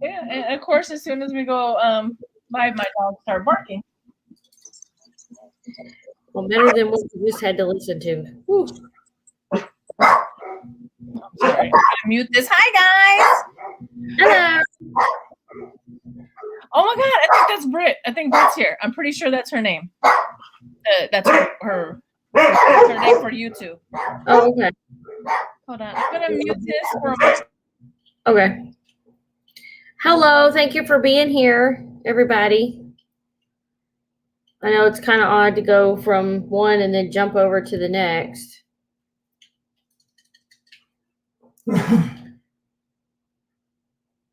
Yeah, and of course, as soon as we go live, my dogs start barking. Well, better than what we just had to listen to. Whew. I'm sorry. I'm gonna mute this. Hi, guys. Hello. Oh my God, I think that's Britt. I think Britt's here. I'm pretty sure that's her name. That's her name for YouTube. Oh, okay. Hold on. I'm gonna mute this for a moment. Okay. Hello. Thank you for being here, everybody. I know it's kind of odd to go from one and then jump over to the next.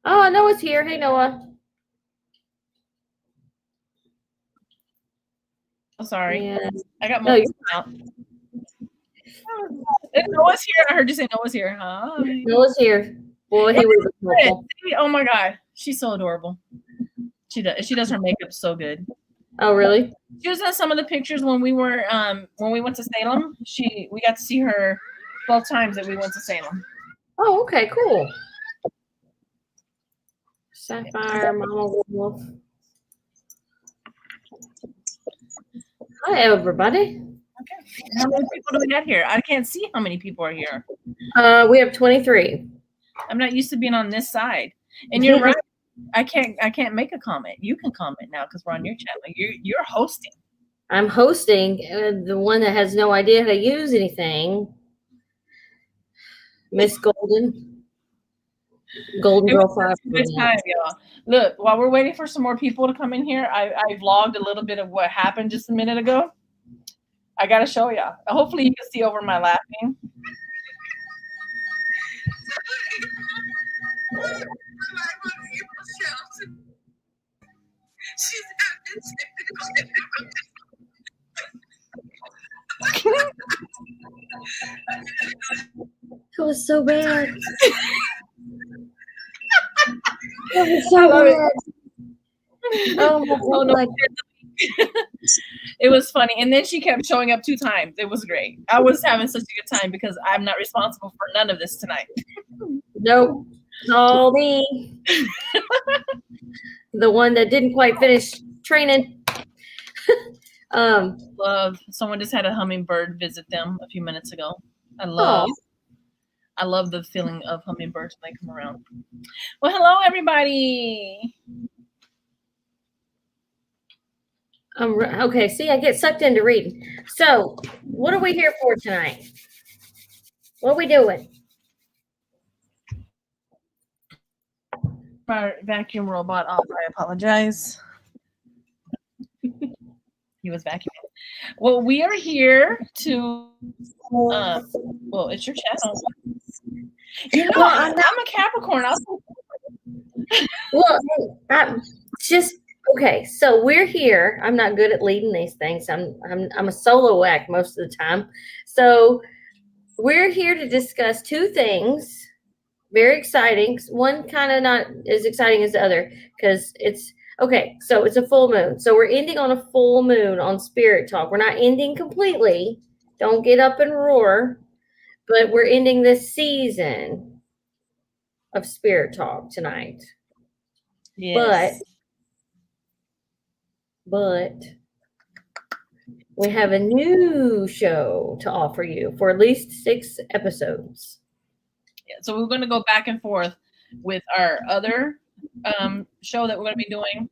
Oh, Noah's here. Hey, Noah. Oh, sorry. Yeah. I got more out. Noah's here. I heard you say Noah's here. Hi. Noah's here. Boy, he was helpful. Oh my God, she's so adorable. She does her makeup so good. Oh, really? She was in some of the pictures when we went to Salem. We got to see her both times that we went to Salem. Oh, okay, cool. Sapphire, Mama Wolf. Hi, everybody. Okay. How many people do we got here? I can't see how many people are here. We have 23. I'm not used to being on this side. And you're right. I can't make a comment. You can comment now because we're on your channel. You're hosting. I'm hosting. The one that has no idea how to use anything. Miss Golden Girl 5. Good time, y'all. Look, while we're waiting for some more people to come in here, I vlogged a little bit of what happened just a minute ago. I gotta show y'all. Hopefully you can see over my laughing. It was so bad. It was so bad. Oh my God. It was funny. And then she kept showing up 2 times. It was great. I was having such a good time because I'm not responsible for none of this tonight. Nope. It's all me. The one that didn't quite finish training. Love. Someone just had a hummingbird visit them a few minutes ago. I love the feeling of hummingbirds when they come around. Well, hello, everybody. Okay, see, I get sucked into reading. So, what are we here for tonight? What are we doing? My vacuum robot off. I apologize. He was vacuuming. Well, we are here to. Well, it's your channel. You know, I'm a Capricorn. Well, I'm just okay. So we're here. I'm not good at leading these things. I'm a solo act most of the time. So we're here to discuss 2 things. Very exciting. One kind of not as exciting as the other because it's okay. So it's a full moon. So we're ending on a full moon on Spirit Talk. We're not ending completely. Don't get up and roar. But we're ending this season of Spirit Talk tonight. Yes. But we have a new show to offer you for at least 6 episodes. Yeah, so we're going to go back and forth with our other show that we're going to be doing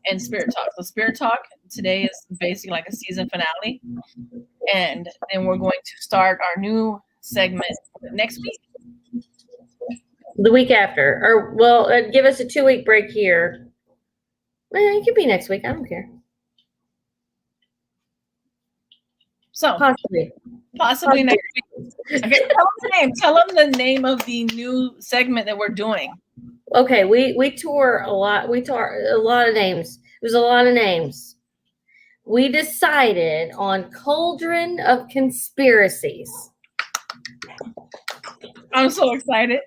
and Spirit Talk. So Spirit Talk today is basically like a season finale. And then we're going to start our new segment next week. The week after. Or, well, give us a 2-week break here. Well, it could be next week. I don't care. So possibly next week. Okay, tell them the name of the new segment that we're doing. Okay, we tore a lot. We tore a lot of names. There's a lot of names. We decided on Cauldron of Conspiracies. I'm so excited.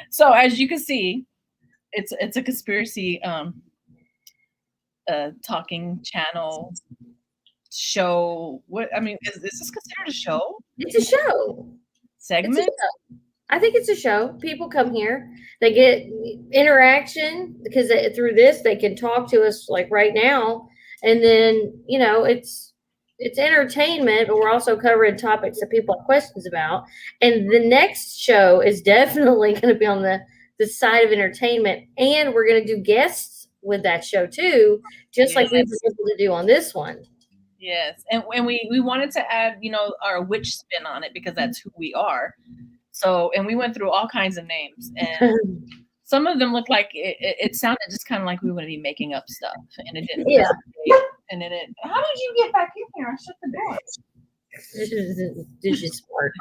So as you can see, it's a conspiracy talking channel show. What I mean is this considered a show? It's a show. Segment? It's a show. I think it's a show. People come here, they get interaction because through this they can talk to us like right now, and then it's entertainment, but we're also covering topics that people have questions about. And the next show is definitely going to be on the side of entertainment, and we're going to do guests with that show too, just like we've been able to do on this one. Yes, and we wanted to add, our witch spin on it because that's who we are. So, and we went through all kinds of names, and some of them looked like it sounded just kind of like we were going to be making up stuff, and it didn't. Yeah. And then how did you get back in here? I shut the door. This is smart.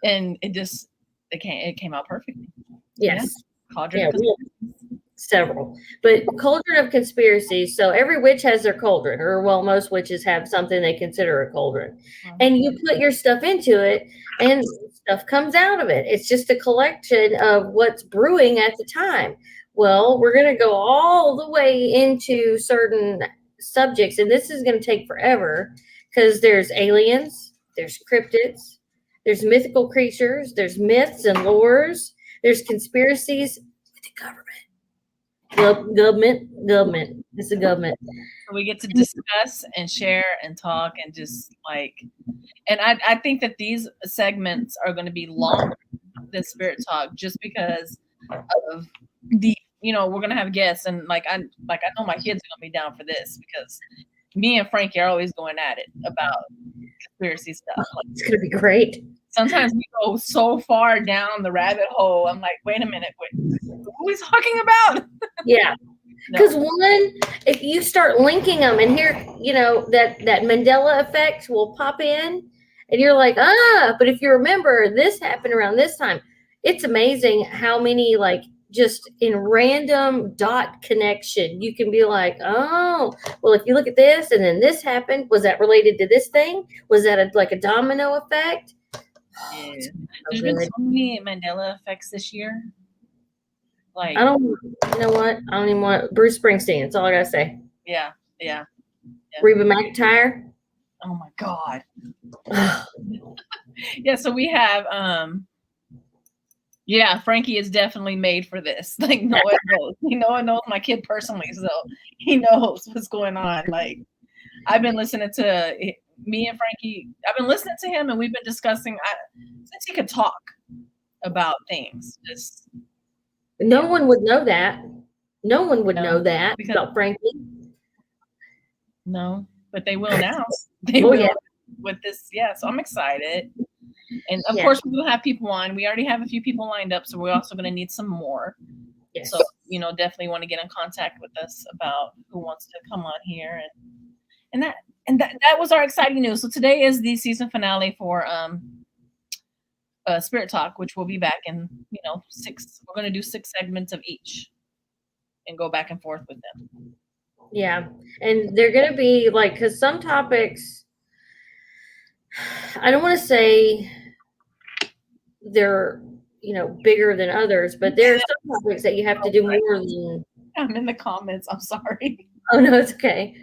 And it came out perfectly. Yes. Yeah. Cauldron. Several, but Cauldron of Conspiracies. So every witch has their cauldron, or well, most witches have something they consider a cauldron, and you put your stuff into it, and stuff comes out of it. It's just a collection of what's brewing at the time. Well, we're going to go all the way into certain subjects, and this is going to take forever because there's aliens, there's cryptids, there's mythical creatures, there's myths and lores, there's conspiracies with the government. Government. It's a government. So we get to discuss and share and talk and just and I think that these segments are going to be longer than Spirit Talk just because of the, we're going to have guests, and I know my kids are going to be down for this because me and Frankie are always going at it about conspiracy stuff. It's going to be great. Sometimes we go so far down the rabbit hole. I'm like, wait a minute, what are we talking about? Yeah. Because if you start linking them, and here, that Mandela effect will pop in, and you're like, but if you remember, this happened around this time. It's amazing how many, just in random dot connection, you can be like, oh, well, if you look at this, and then this happened, was that related to this thing? Was that a domino effect? Yeah. There's been so many Mandela effects this year. I don't even want Bruce Springsteen. That's all I gotta say. Yeah. Reba McEntire. Oh my God. Yeah. So we have, Frankie is definitely made for this. Noah knows. Noah knows my kid personally, so he knows what's going on. I've been listening to me and Frankie. I've been listening to him, and we've been discussing since he could talk about things. No one would know that. No one would know that about Frankie. No, but they will now. They will with this. Yeah, so I'm excited. And of course, we will have people on. We already have a few people lined up, so we're also going to need some more. Yes. So, definitely want to get in contact with us about who wants to come on here. And that was our exciting news. So today is the season finale for Spirit Talk, which will be back in, 6. We're going to do 6 segments of each and go back and forth with them. Yeah. And they're going to be because some topics, I don't want to say they're, bigger than others, but there are some topics that you have to do more than. I'm in the comments. I'm sorry. Oh, no, it's okay.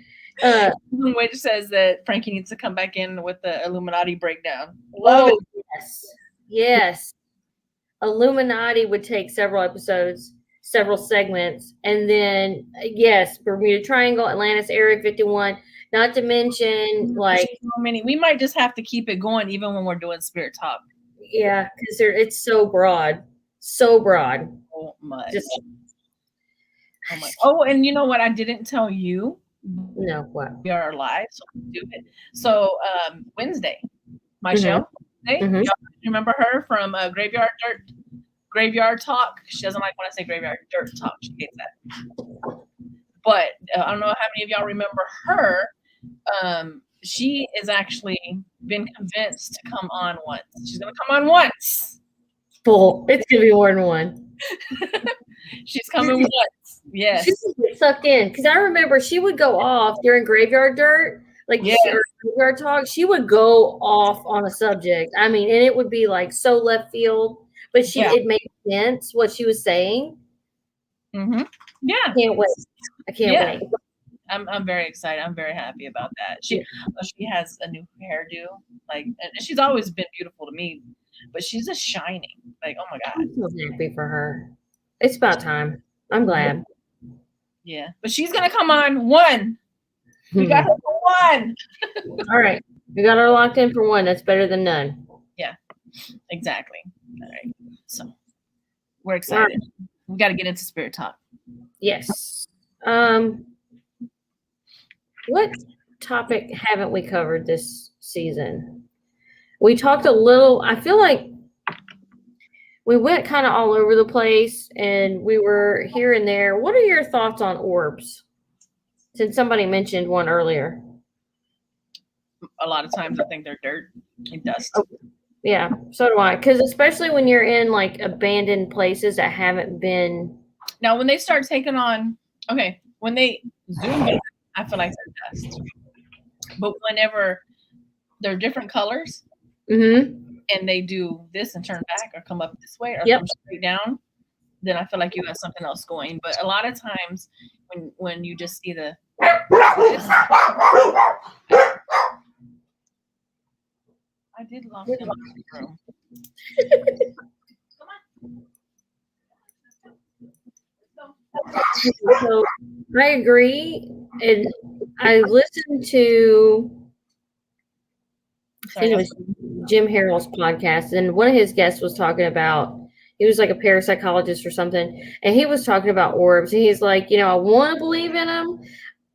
Witch says that Frankie needs to come back in with the Illuminati breakdown. Love it. Yes. Illuminati would take several episodes, several segments, and then Bermuda Triangle, Atlantis, Area 51. Not to mention so many. We might just have to keep it going even when we're doing Spirit Talk. Yeah, because it's so broad, so broad. So much. Oh, and you know what? I didn't tell you. No, what? We are live, so we do it. So Wednesday, my show. Wednesday, y'all remember her from Graveyard Talk? She doesn't like when I say Graveyard Dirt Talk. She hates that. But I don't know how many of y'all remember her. She has actually been convinced to come on once. She's going to come on once. Bull. It's going to be more than one. She's coming once. Yes. She's going to get sucked in. Because I remember she would go off during Graveyard Dirt. Or Graveyard Talk. She would go off on a subject. I mean, and it would be so left field. But it made sense what she was saying. Mm-hmm. Yeah. I can't wait. I'm very excited. I'm very happy about that. She has a new hairdo, and she's always been beautiful to me. but she's just shining. Like, oh my God. I'm so happy for her. It's about time. I'm glad. Yeah. But she's gonna come on 1. We got her for 1. All right. We got her locked in for 1. That's better than none. Yeah, exactly. All right. So we're excited. Right. We got to get into spirit talk. Yes. What topic haven't we covered this season? We talked a little, I feel like we went kind of all over the place and we were here and there. What are your thoughts on orbs? Since somebody mentioned one earlier. A lot of times I think they're dirt and dust. Oh, yeah, so do I. Because especially when you're in like abandoned places that haven't been. Now, when they start taking on, okay, when they zoom in, I feel like they're dust. But whenever they're different colors, and they do this and turn back or come up this way or come straight down, then I feel like you have something else going. But a lot of times when you just see the I did lock them in the room. So I agree, and I listened to I think it was Jim Harrell's podcast, and one of his guests was talking about, he was like a parapsychologist or something, and he was talking about orbs, and he's like, I want to believe in them,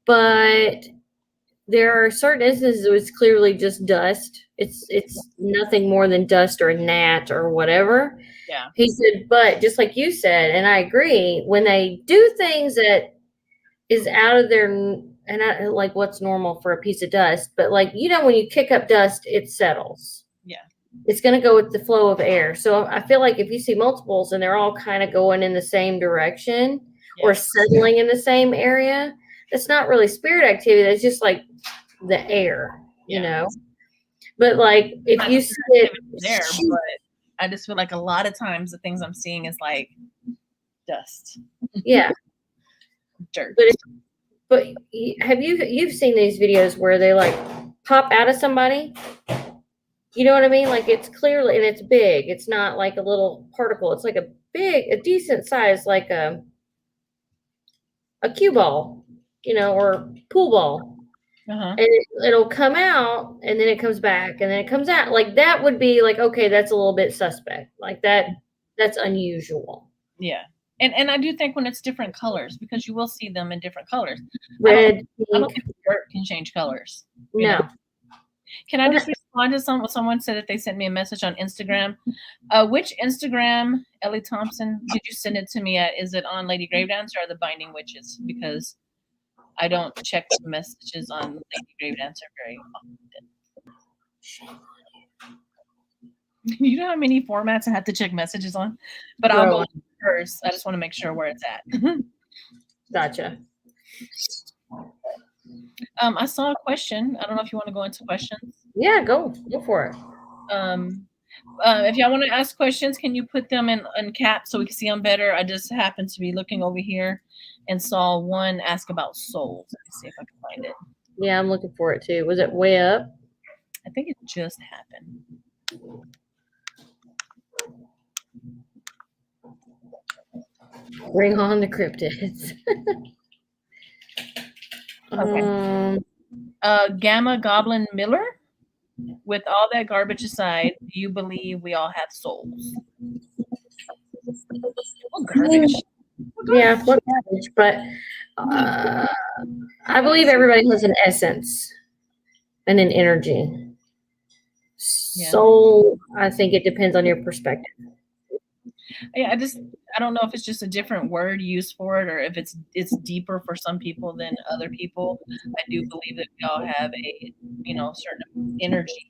but there are certain instances where it's clearly just dust. It's nothing more than dust or a gnat or whatever. Yeah. He said, but just like you said, and I agree, when they do things that is out of their, and I like what's normal for a piece of dust, but like, when you kick up dust, it settles. Yeah. It's going to go with the flow of air. So I feel like if you see multiples and they're all kind of going in the same direction or settling in the same area, that's not really spirit activity. That's just like the air, you know? But like, if you see it there, but I just feel like a lot of times the things I'm seeing is like dust. Yeah. Dirt. But have you've seen these videos where they like pop out of somebody? You know what I mean? Like it's clearly, and it's big. It's not like a little particle. It's like a decent size, like a cue ball, or pool ball. Uh-huh. And it'll come out, and then it comes back, and then it comes out. Like that would be like, okay, that's a little bit suspect. Like that's unusual. Yeah. And I do think when it's different colors, because you will see them in different colors. Red, I don't think dirt can change colors. No. Can I just respond to someone said that they sent me a message on Instagram? Which Instagram, Ellie Thompson, did you send it to me at? Is it on Lady Gravedancer or the Binding Witches? Because I don't check the messages on Lady Gravedancer very often. You know how many formats I have to check messages on? But I'll go first. I just want to make sure where it's at. Gotcha. I saw a question. I don't know if you want to go into questions. Yeah, go for it. If y'all want to ask questions, can you put them in caps so we can see them better? I just happened to be looking over here and saw one ask about souls. Let me see if I can find it. Yeah, I'm looking for it too. Was it way up? I think it just happened. Bring on the cryptids. Okay. Gamma Goblin Miller, with all that garbage aside, do you believe we all have souls? What garbage? Yeah, what garbage? But I believe everybody has an essence and an energy. Soul, I think it depends on your perspective. Yeah, I don't know if it's just a different word used for it or if it's deeper for some people than other people. I do believe that we all have a certain energy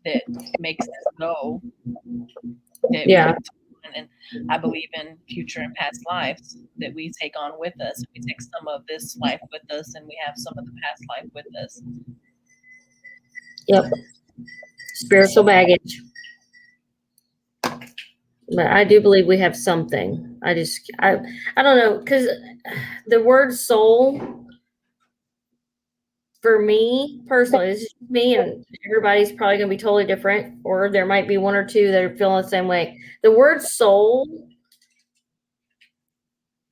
that makes us go. And I believe in future and past lives that we take on with us. We take some of this life with us, and we have some of the past life with us. Yep. Spiritual baggage. But I do believe we have something. I don't know, because the word soul, for me personally, this is me, and everybody's probably going to be totally different, or there might be one or two that are feeling the same way. The word soul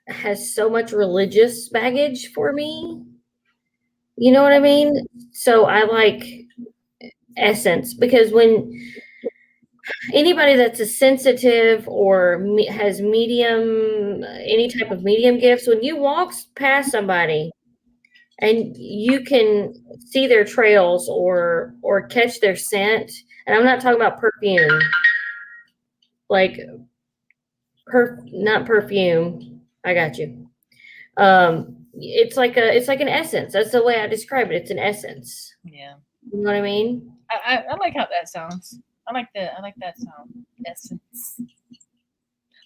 has so much religious baggage for me. You know what I mean? So I like essence, because when anybody that's a sensitive or has medium, any type of medium gifts, when you walk past somebody and you can see their trails or catch their scent, and I'm not talking about perfume, like not perfume. I got you. It's like an essence. That's the way I describe it. It's an essence. Yeah. You know what I mean? I like how that sounds. I like that sound. Essence.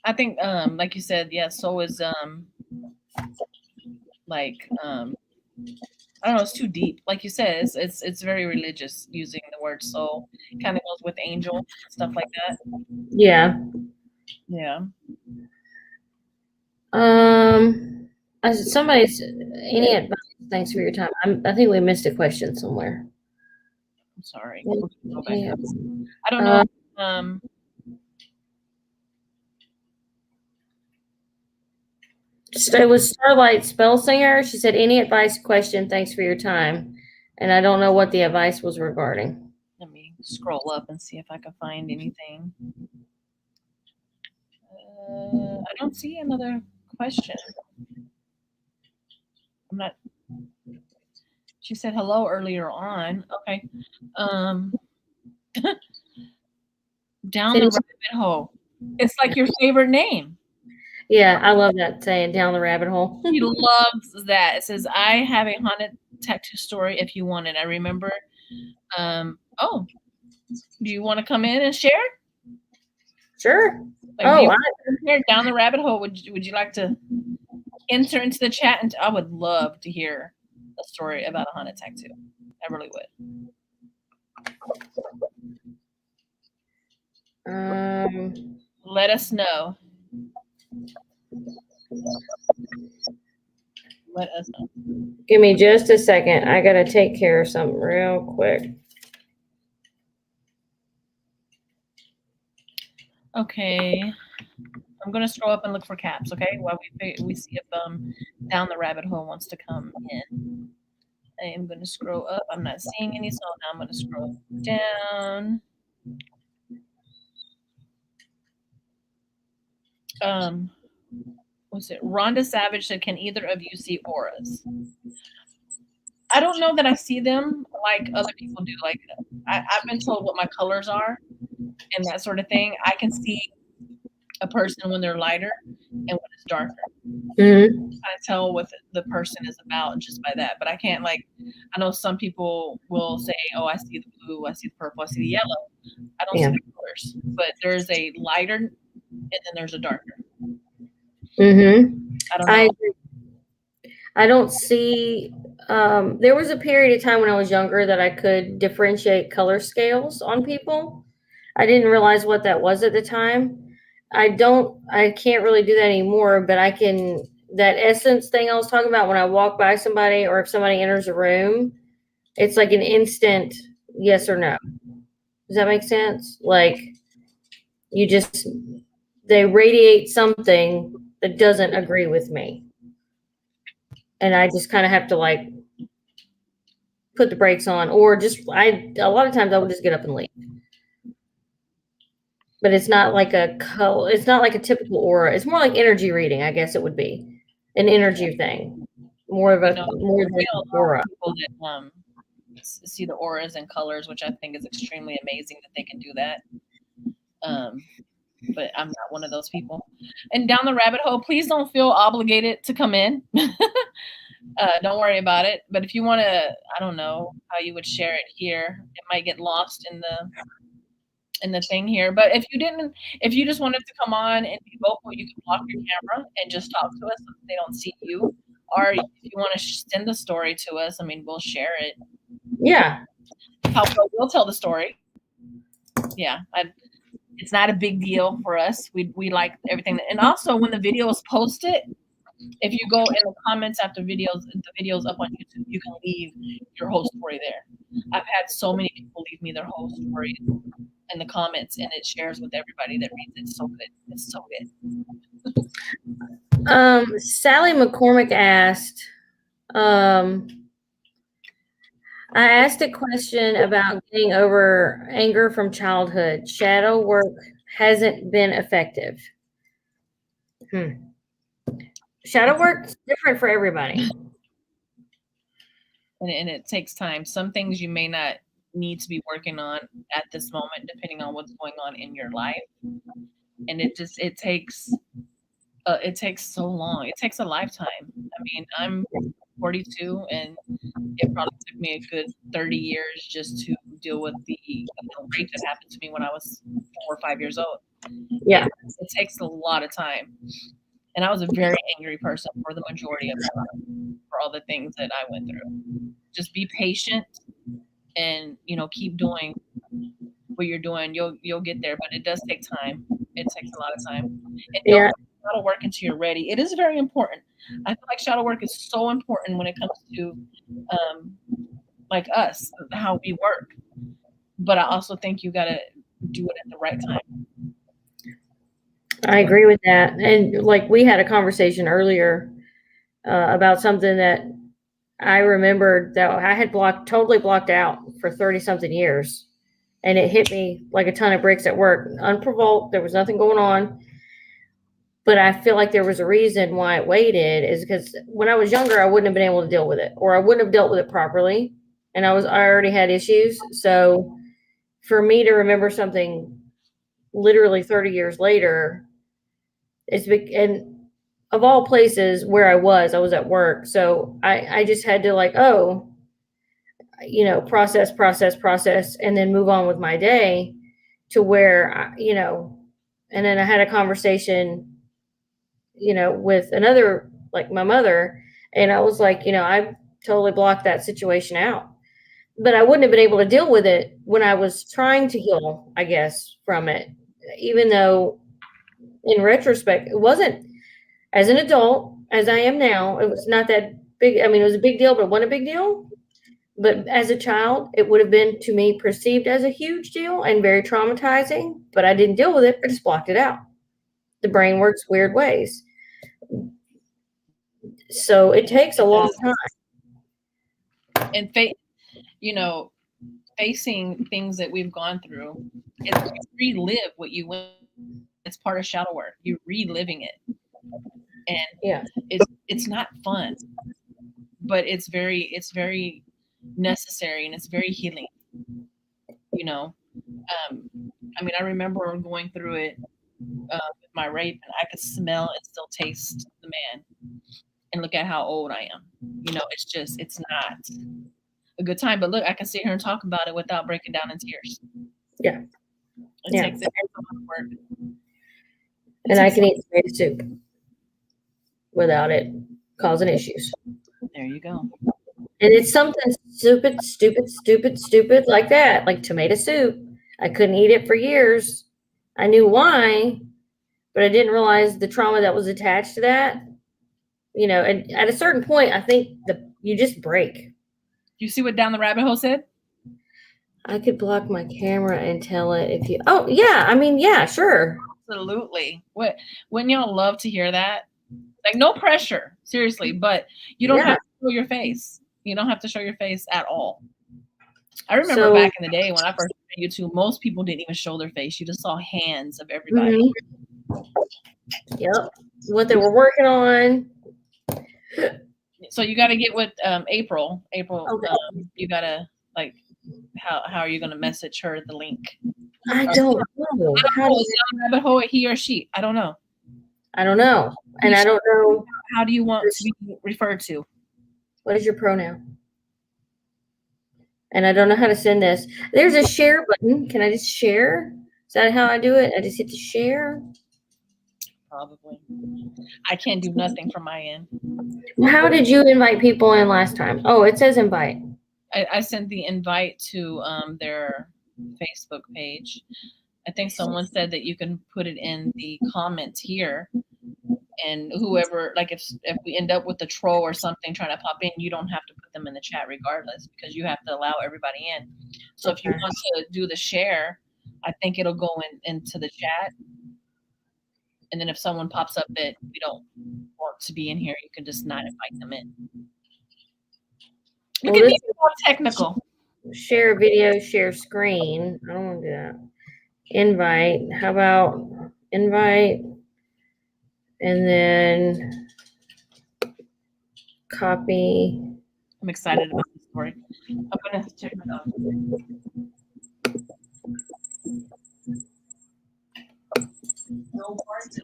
I think like you said, yeah, soul is like I don't know, it's too deep. Like you said, it's very religious using the word soul. Kind of goes with angel, stuff like that. Yeah. Yeah. Somebody's any advice? Thanks for your time. I think we missed a question somewhere. I'm sorry. Yeah. I don't know. It was Starlight Spell Singer. She said, "Any advice? Question. Thanks for your time." And I don't know what the advice was regarding. Let me scroll up and see if I can find anything. I don't see another question. I'm not. She said hello earlier on. Okay. Down the rabbit hole. It's like your favorite name. Yeah, I love that saying, "Down the rabbit hole." He loves that. It says, "I have a haunted tattoo story if you want it." I remember. Oh, do you want to come in and share? Sure. Like, down the rabbit hole. Would you like to enter into the chat? And I would love to hear a story about a haunted tattoo. I really would. Let us know. Let us know. Give me just a second. I gotta take care of something real quick. Okay. I'm gonna scroll up and look for caps, okay? While we see if Down the Rabbit Hole wants to come in. I am gonna scroll up. I'm not seeing any, so now I'm gonna scroll down. What's it? Rhonda Savage said, "Can either of you see auras?" I don't know that I see them like other people do. Like I've been told what my colors are and that sort of thing. I can see a person when they're lighter and when it's darker. Mm-hmm. I tell what the person is about just by that. But I can't, like, I know some people will say, "Oh, I see the blue, I see the purple, I see the yellow." I don't see the colors, but there's a lighter and then there's a darker. Mm-hmm. I don't know. I don't see. There was a period of time when I was younger that I could differentiate color scales on people. I didn't realize what that was at the time. I can't really do that anymore, but I can, that essence thing I was talking about, when I walk by somebody or if somebody enters a room, it's like an instant yes or no. Does that make sense? Like they radiate something that doesn't agree with me. And I just kind of have to like put the brakes on, or a lot of times I would just get up and leave. But it's not like it's not like a typical aura. It's more like energy reading, I guess it would be an energy thing, more than aura. People that see the auras and colors, which I think is extremely amazing that they can do that. But I'm not one of those people. And Down the Rabbit Hole, please don't feel obligated to come in. Don't worry about it. But if you want to, I don't know how you would share it here. It might get lost in the thing here. But if you just wanted to come on and be vocal, you can block your camera and just talk to us so they don't see you. Or if you want to send the story to us, I mean, we'll share it. Yeah. We'll tell the story. Yeah. It's not a big deal for us. We like everything. And also when the video is posted, If you go in the comments after the videos up on YouTube, you can leave your whole story there. I've had so many people leave me their whole story in the comments, and it shares with everybody that reads it. It's so good. It's so good. Sally McCormick asked, I asked a question about getting over anger from childhood. Shadow work hasn't been effective. Shadow work's different for everybody. And it takes time. Some things you may not need to be working on at this moment, depending on what's going on in your life. And it takes so long. It takes a lifetime. I mean, I'm 42, and it probably took me a good 30 years just to deal with the rape that happened to me when I was 4 or 5 years old. Yeah, it takes a lot of time. And I was a very angry person for the majority of my life, for all the things that I went through. Just be patient and, keep doing what you're doing. You'll get there, but it does take time. It takes a lot of time. And don't shadow work until you're ready. It is very important. I feel like shadow work is so important when it comes to like us, how we work. But I also think you got to do it at the right time. I agree with that. And like we had a conversation earlier about something that I remembered that I had totally blocked out for 30 something years. And it hit me like a ton of bricks at work, unprovoked. There was nothing going on. But I feel like there was a reason why it waited, is because when I was younger, I wouldn't have been able to deal with it, or I wouldn't have dealt with it properly. And I already had issues. So for me to remember something literally 30 years later, and of all places where I was at work. So I just had to process, and then move on with my day to where, and then I had a conversation, with another, like my mother, and I was like, I totally blocked that situation out. But I wouldn't have been able to deal with it when I was trying to heal, I guess, from it, even though in retrospect, it wasn't, as an adult, as I am now, it was not that big. I mean, it was a big deal, but it wasn't a big deal. But as a child, it would have been, to me, perceived as a huge deal and very traumatizing, but I didn't deal with it. I just blocked it out. The brain works weird ways. So it takes a long time. And facing things that we've gone through, it's relive what you went. It's part of shadow work. You're reliving it. And it's not fun, but it's very necessary, and it's very healing. I mean, I remember going through it with my rape, and I could smell and still taste the man. And look at how old I am. It's not a good time. But look, I can sit here and talk about it without breaking down in tears. Yeah. It takes a lot of work. And I can eat tomato soup without it causing issues. There you go. And it's something stupid like that, like tomato soup. I couldn't eat it for years. I knew why, but I didn't realize the trauma that was attached to that. And at a certain point, I think you just break. You see what Down the Rabbit Hole said? I could block my camera and tell it if you. Oh yeah, I mean, yeah, sure. Absolutely. Wouldn't y'all love to hear that? Like, no pressure, seriously, but you don't have to show your face. You don't have to show your face at all. I remember back in the day when I first started YouTube, most people didn't even show their face. You just saw hands of everybody. Mm-hmm. Yep. What they were working on. So you got to get with April. Okay. You got to, like, how are you going to message her the link? I don't know. How does Rabbit Hole, he or she? I don't know. And I don't know. How do you want to be referred to? What is your pronoun? And I don't know how to send this. There's a share button. Can I just share? Is that how I do it? I just hit the share? Probably. I can't do nothing from my end. How did you invite people in last time? Oh, it says invite. I sent the invite to their Facebook page. I think someone said that you can put it in the comments here, And whoever, like if we end up with a troll or something trying to pop in, you don't have to put them in the chat regardless, because you have to allow everybody in. So if you want to do the share, I think it'll go into the chat. And then if someone pops up that we don't want to be in here, you can just not invite them in. Look at me, more technical. Share video, share screen. I don't want to do that. Invite. How about invite? And then copy. I'm excited about this story. I'm going to check it out. No parts.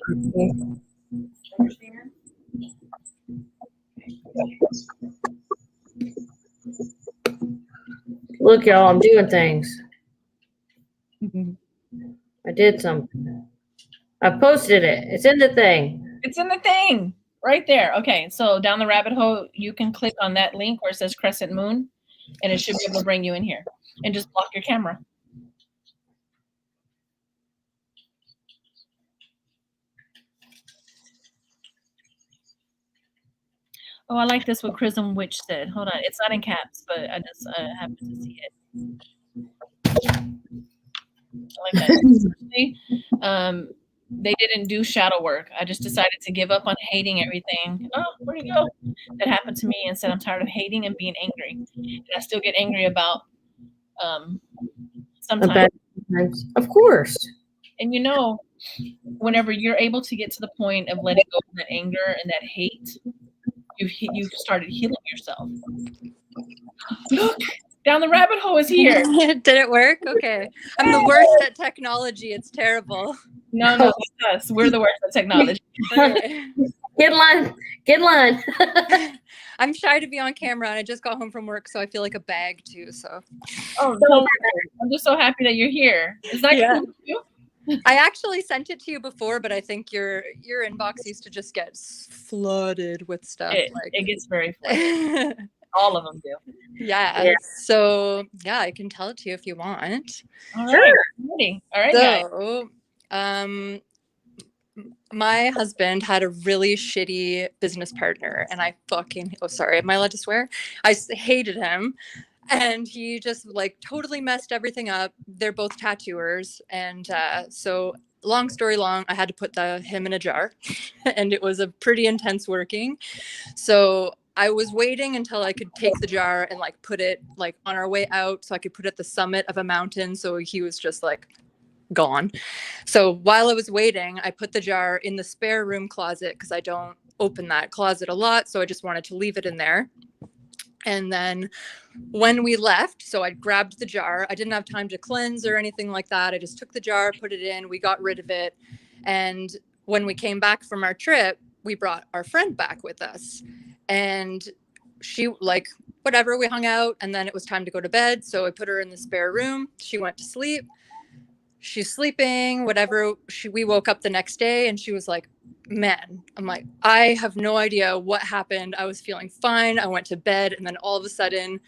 Look, y'all, I'm doing things. I did something. I posted it. It's in the thing. It's in the thing right there. Okay, so down the rabbit hole, you can click on that link where it says Crescent Moon, and it should be able to bring you in here. And just block your camera. Oh, I like this what Chrism Witch said. Hold on. It's not in caps, but I just happened to see it. I like that. They didn't do shadow work. I just decided to give up on hating everything. Oh, where'd it go? That happened to me, and said I'm tired of hating and being angry. And I still get angry about sometimes. Of course. And you know, whenever you're able to get to the point of letting go of that anger and that hate, you've started healing yourself. Look, down the rabbit hole is here. Did it work? Okay. I'm the worst at technology. It's terrible. No, it's us. We're the worst at technology. Okay. Get in line. Get in line. I'm shy to be on camera, and I just got home from work, so I feel like a bag too. So. Oh, I'm just so happy that you're here. Is that cool with you? I actually sent it to you before, but I think your inbox used to just get flooded with stuff. It gets very flooded. All of them do. Yeah. So I can tell it to you if you want. All right. I'm ready. All right, so, guys. My husband had a really shitty business partner, and I sorry, am I allowed to swear? I hated him. And he just like totally messed everything up. They're both tattooers. And so long story long, I had to put him in a jar and it was a pretty intense working. So I was waiting until I could take the jar and like put it like on our way out so I could put it at the summit of a mountain. So he was just like gone. So while I was waiting, I put the jar in the spare room closet because I don't open that closet a lot. So I just wanted to leave it in there. And then when we left, so I grabbed the jar. I didn't have time to cleanse or anything like that. I just took the jar, put it in, we got rid of it. And when we came back from our trip, we brought our friend back with us. And she like, whatever, we hung out, and then it was time to go to bed. So I put her in the spare room. She went to sleep. She's sleeping, whatever. We woke up the next day and she was like, man, I'm like, I have no idea what happened. I was feeling fine. I went to bed, and then all of a sudden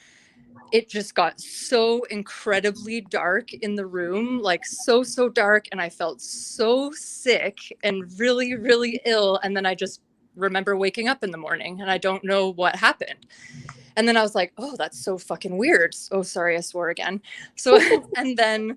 it just got so incredibly dark in the room, like so dark. And I felt so sick and really, really ill. And then I just remember waking up in the morning and I don't know what happened. And then I was like, oh, that's so fucking weird. Oh, sorry, I swore again. So, and then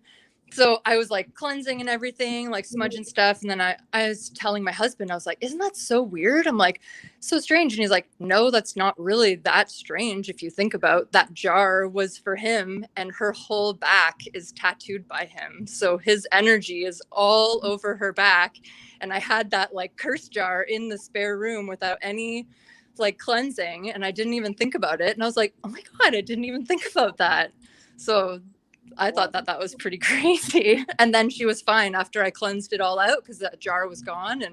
so I was like cleansing and everything, like smudging stuff. And then I was telling my husband, I was like, isn't that so weird? I'm like, so strange. And he's like, no, that's not really that strange. If you think about that jar was for him and her whole back is tattooed by him. So his energy is all over her back. And I had that like curse jar in the spare room without any like cleansing. And I didn't even think about it. And I was like, oh my God, I didn't even think about that. So I thought that was pretty crazy. And then she was fine after I cleansed it all out because that jar was gone.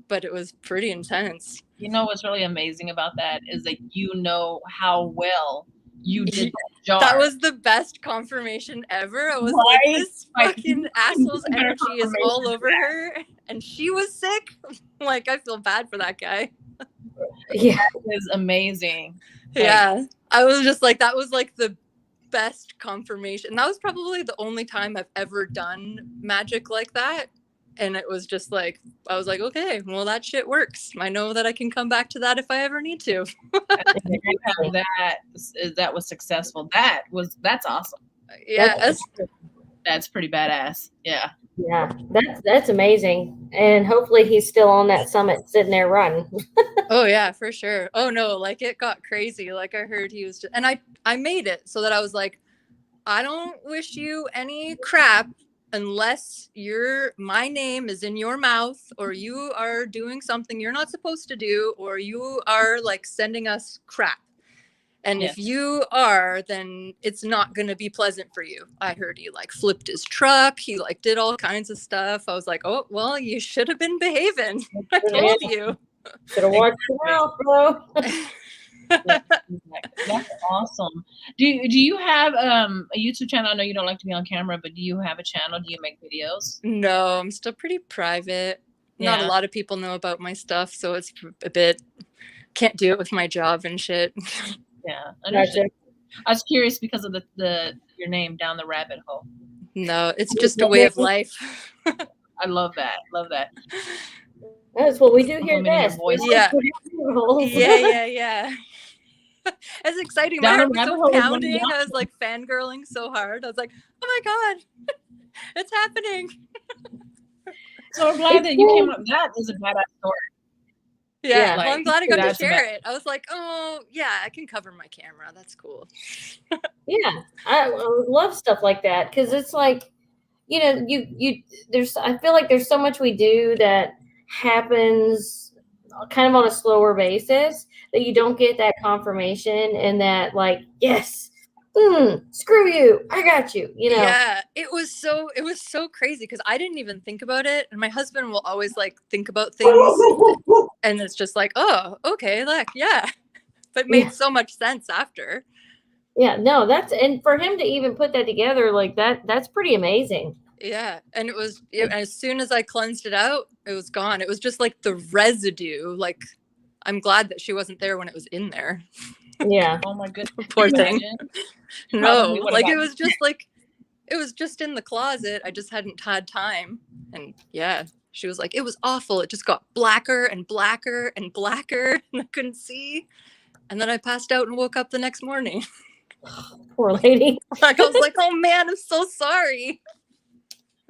But it was pretty intense. You know what's really amazing about that is that you know how well you did that jar. That was the best confirmation ever. I was like, this fucking asshole's energy is all over her. And she was sick. Like, I feel bad for that guy. Yeah. That is amazing. Yeah. I was just like, that was like the best confirmation. That was probably the only time I've ever done magic like that. And it was just like, I was like, okay, well, that shit works. I know that I can come back to that if I ever need to. I think if you have that was successful. That's awesome. Yeah. That's pretty badass. Yeah. Yeah, that's amazing. And hopefully he's still on that summit sitting there running. Oh yeah, for sure. Oh no, like it got crazy. Like I heard he was just, and I made it so that I was like, I don't wish you any crap unless my name is in your mouth, or you are doing something you're not supposed to do, or you are like sending us crap. And Yes. if you are, then it's not going to be pleasant for you. I heard he like flipped his truck. He like did all kinds of stuff. I was like, oh, well, you should have been behaving. I told you. Should have watched your mouth, bro. That's awesome. Do you have a YouTube channel? I know you don't like to be on camera, but do you have a channel? Do you make videos? No, I'm still pretty private. Yeah. Not a lot of people know about my stuff, so it's a bit, can't do it with my job and shit. Yeah, understood. I was curious because of your name, Down the Rabbit Hole. No, it's just a way of life. I love that. Love that. That's what we do here. Yeah. Yeah. It's exciting. My heart was so pounding. I was like fangirling so hard. I was like, oh my God, it's happening. So I'm glad that you came up. That is a badass story. Yeah, well, I'm glad I got to share it. I was like, oh yeah, I can cover my camera. That's cool. Yeah, I love stuff like that because it's like, you know, I feel like there's so much we do that happens kind of on a slower basis that you don't get that confirmation and that like, yes, screw you, I got you, you know. Yeah, it was so crazy because I didn't even think about it, and my husband will always like think about things and it's just like, oh, okay, like, yeah, but it made so much sense after. Yeah, no, and for him to even put that together like that's pretty amazing. Yeah, and as soon as I cleansed it out, it was gone. It was just like the residue. Like, I'm glad that she wasn't there when it was in there. Yeah. Oh my goodness. Poor thing. No, like it was just in the closet. I just hadn't had time. And yeah, she was like, it was awful. It just got blacker and blacker and blacker, and I couldn't see. And then I passed out and woke up the next morning. Poor lady. Like I was like, oh man, I'm so sorry.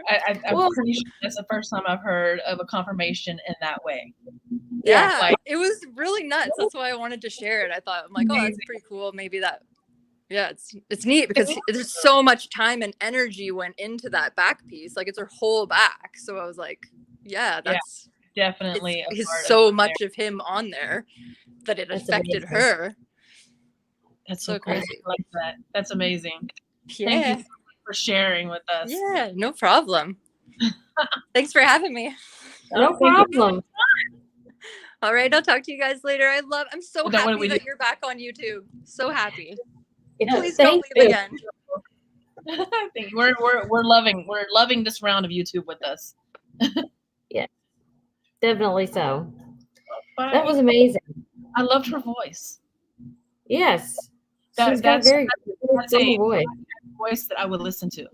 I'm pretty sure that's the first time I've heard of a confirmation in that way. Yeah, like, it was really nuts. That's why I wanted to share it. I'm like, oh, that's pretty cool. Maybe that, yeah, it's neat because there's so much time and energy went into that back piece. Like it's her whole back. So I was like, yeah, that's definitely so much of him on there that it affected her. That's so crazy. I like that. That's amazing. Yeah. Thank you for sharing with us. Yeah, no problem. Thanks for having me. No problem. All right, I'll talk to you guys later. I'm so happy that you're back on YouTube. So happy. Yeah, please don't leave again. We're loving this round of YouTube with us. Yeah, definitely so. But that was amazing. I loved her voice. Yes, that's a voice that I would listen to.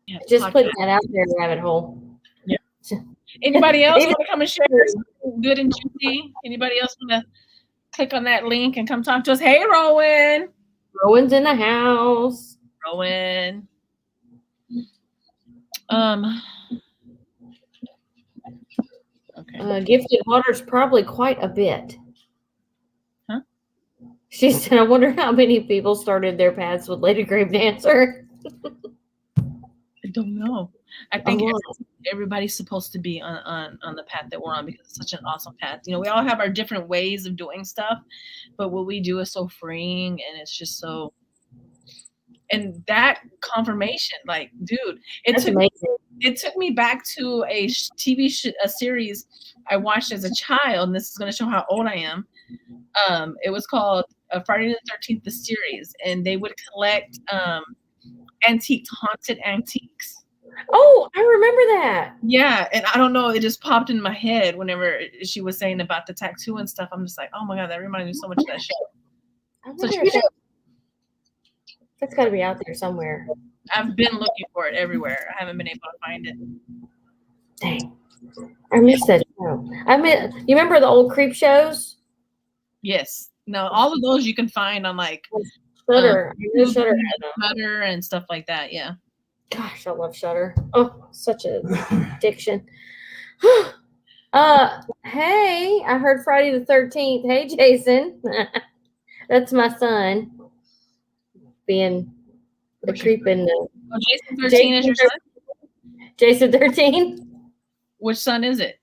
Yeah, just putting that out there, rabbit hole. Yeah. Anybody else want to come and share good and juicy? Anybody else want to click on that link and come talk to us? Hey, Rowan. Rowan's in the house. Rowan. Okay. Gifted Waters probably quite a bit. Huh? She said, I wonder how many people started their paths with Lady Grave Dancer. I don't know. I think everybody's supposed to be on the path that we're on because it's such an awesome path. You know, we all have our different ways of doing stuff, but what we do is so freeing and it's just so. And that confirmation, like, dude, it took me back to a TV series I watched as a child, and this is going to show how old I am. It was called Friday the 13th, the series, and they would collect haunted antiques. Oh, I remember that. Yeah, and I don't know, it just popped in my head whenever she was saying about the tattoo and stuff. I'm just like, oh my God, that reminded me so much of that show. That's got to be out there somewhere. I've been looking for it everywhere. I haven't been able to find it. Dang. I missed that show. You remember the old creep shows? Yes. No, all of those you can find on like Shudder. Shudder. Shudder and stuff like that. Yeah. Gosh, I love Shudder. Oh, such a addiction. Hey, I heard Friday the 13th. Hey, Jason. That's my son being the creep in the. Oh, Jason 13 is your son? Jason 13? Which son is it?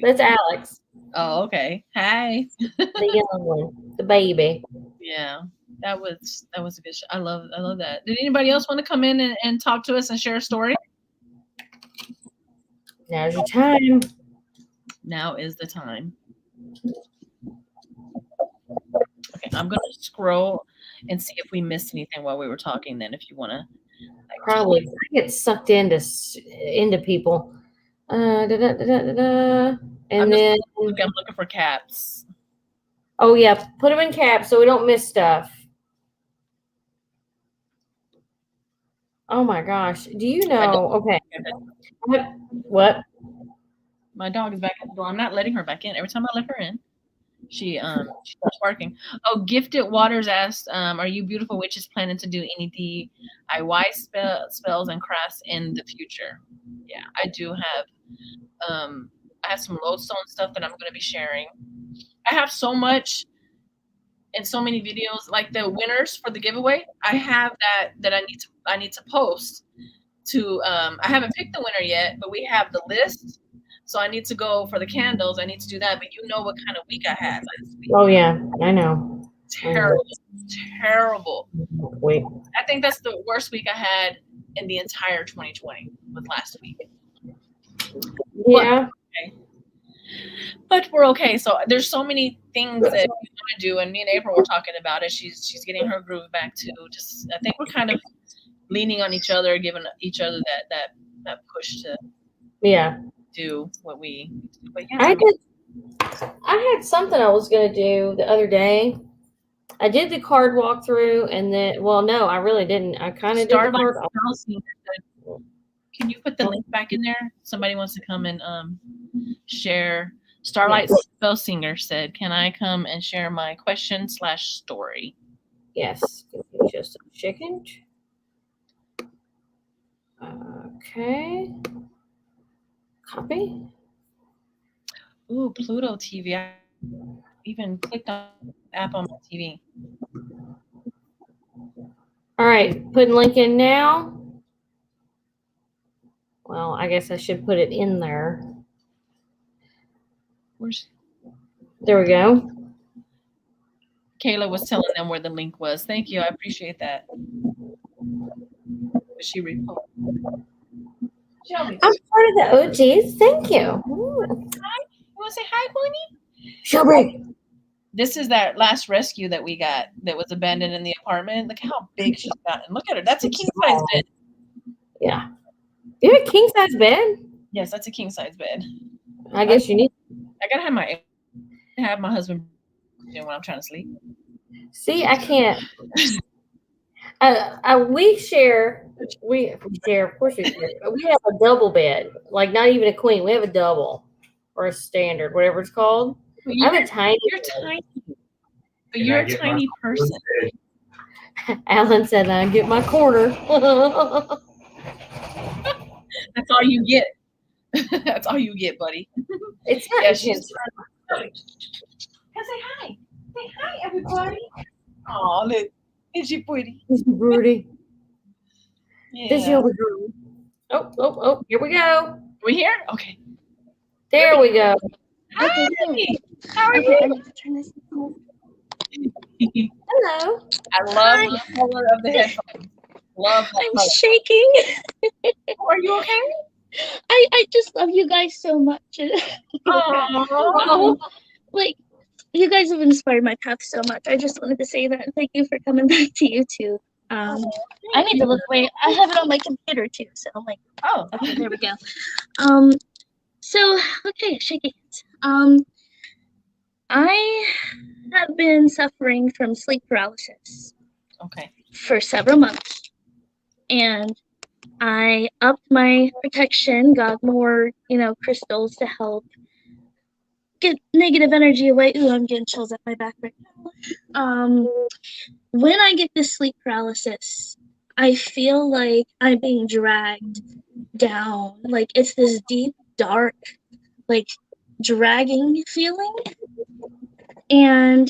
That's Alex. Oh, okay. Hi. The young one, the baby. Yeah, that was a good show. I love that. Did anybody else want to come in and talk to us and share a story? Now's your time. Now is the time. Okay, I'm gonna scroll and see if we missed anything while we were talking. Then, if you want to, probably I get sucked into people. And I'm then looking for caps. Oh yeah, put them in caps so we don't miss stuff. Oh my gosh, do you know? Okay, what? My dog is back at the door. I'm not letting her back in. Every time I let her in, she starts barking. Oh, Gifted Waters asked, "Are you beautiful witches planning to do any DIY spells and crafts in the future?" Yeah, I do have. I have some lodestone stuff that I'm going to be sharing. I have so much and so many videos, like the winners for the giveaway. I have that I need to post to. I haven't picked the winner yet, but we have the list. So I need to go for the candles. I need to do that. But you know what kind of week I had last week. Oh yeah, I know. Terrible. Wait. I think that's the worst week I had in the entire 2020 was last week. Yeah. But we're okay. So there's so many things that we want to do, and me and April were talking about it. She's getting her groove back too. Just I think we're kind of leaning on each other, giving each other that push to do what we do. But yeah, I had something I was gonna do the other day. I did the card walkthrough, and then no, I really didn't. I kind of did the card. Can you put the link back in there? Somebody wants to come and share. Starlight Spell Singer said, "Can I come and share my question/story?" Yes. Give me just a second. Okay. Copy. Ooh, Pluto TV. I even clicked on the app on my TV. All right, putting link in now. Well, I guess I should put it in there. There we go. Kayla was telling them where the link was. Thank you. I appreciate that. She reposted. I'm part of the OGs. Thank you. Hi. You want to say hi, Queenie? Shelby. This is that last rescue that we got that was abandoned in the apartment. Look how big she's gotten. Look at her. That's a king size bed. Yeah. You have a king size bed? Yes, that's a king size bed. I guess you need. I gotta have my husband when I'm trying to sleep. See, I can't. We share. Of course we share. We have a double bed, like not even a queen. We have a double or a standard, whatever it's called. I have a tiny. You're tiny. But you're a tiny person. Alan said, "I get my corner." That's all you get. That's all you get, buddy. It's not. Yeah, she's. Say hi. Say hi, everybody. Oh, look. Is she pretty? Is she pretty? Yeah. Oh, here we go. We here? Okay. There we go. Hi. How are you? Hello. I love the color of the headphones. Love that I'm color. shaking. Are you okay? I just love you guys so much. Like, you guys have inspired my path so much. I just wanted to say that. Thank you for coming back to YouTube. I need to look away. I have it on my computer too, so I'm like, okay, there we go. So okay, shaking hands. I have been suffering from sleep paralysis. Okay. For several months, and I upped my protection, got more, crystals to help get negative energy away. Ooh, I'm getting chills up my back right now. When I get this sleep paralysis, I feel like I'm being dragged down. Like it's this deep, dark, like dragging feeling. And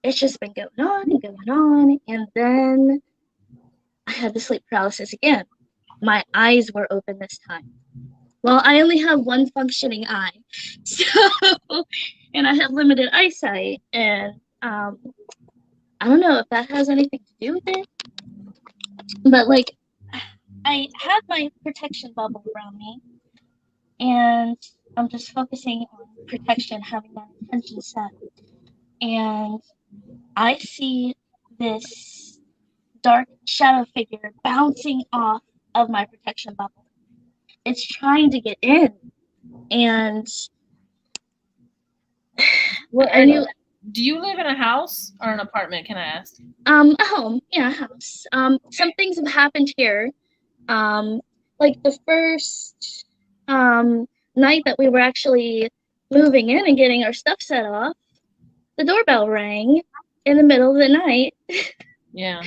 it's just been going on and going on. And then I had the sleep paralysis again. My eyes were open this time. Well, I only have one functioning eye. So, and I have limited eyesight. And I don't know if that has anything to do with it. But like, I had my protection bubble around me. And I'm just focusing on protection, having that intention set. And I see this dark shadow figure bouncing off of my protection bubble. It's trying to get in. And I knew. Do you live in a house or an apartment, can I ask? A home, yeah, a house. Some things have happened here. Like the first night that we were actually moving in and getting our stuff set off, the doorbell rang in the middle of the night. Yeah.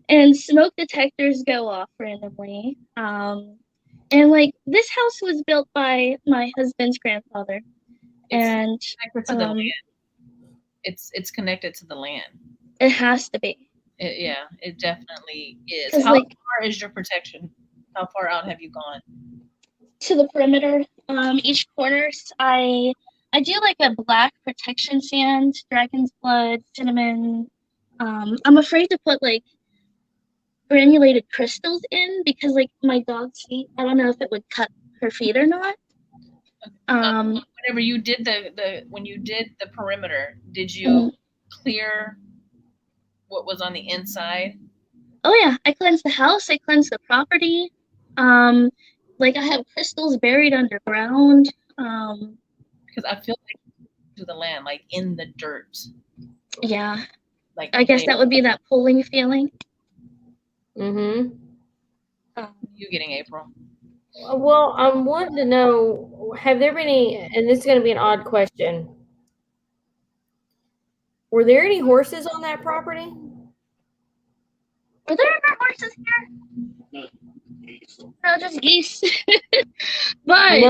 And smoke detectors go off randomly. And like this house was built by my husband's grandfather. And connected to the land. It's connected to the land. It has to be. It definitely is. How far is your protection? How far out have you gone? To the perimeter. Each corner, I do like a black protection sand, dragon's blood, cinnamon. I'm afraid to put like granulated crystals in because like my dog's feet, I don't know if it would cut her feet or not. Whenever you did when you did the perimeter, did you clear what was on the inside? Oh yeah, I cleansed the house, I cleansed the property. Like I have crystals buried underground. Because I feel like to the land, like in the dirt. Yeah. Like I guess that would be that pulling feeling. Mm-hmm. You getting April? Well, I'm wanting to know, have there been any, and this is going to be an odd question, were there any horses on that property? Were there ever horses here? No, just geese. But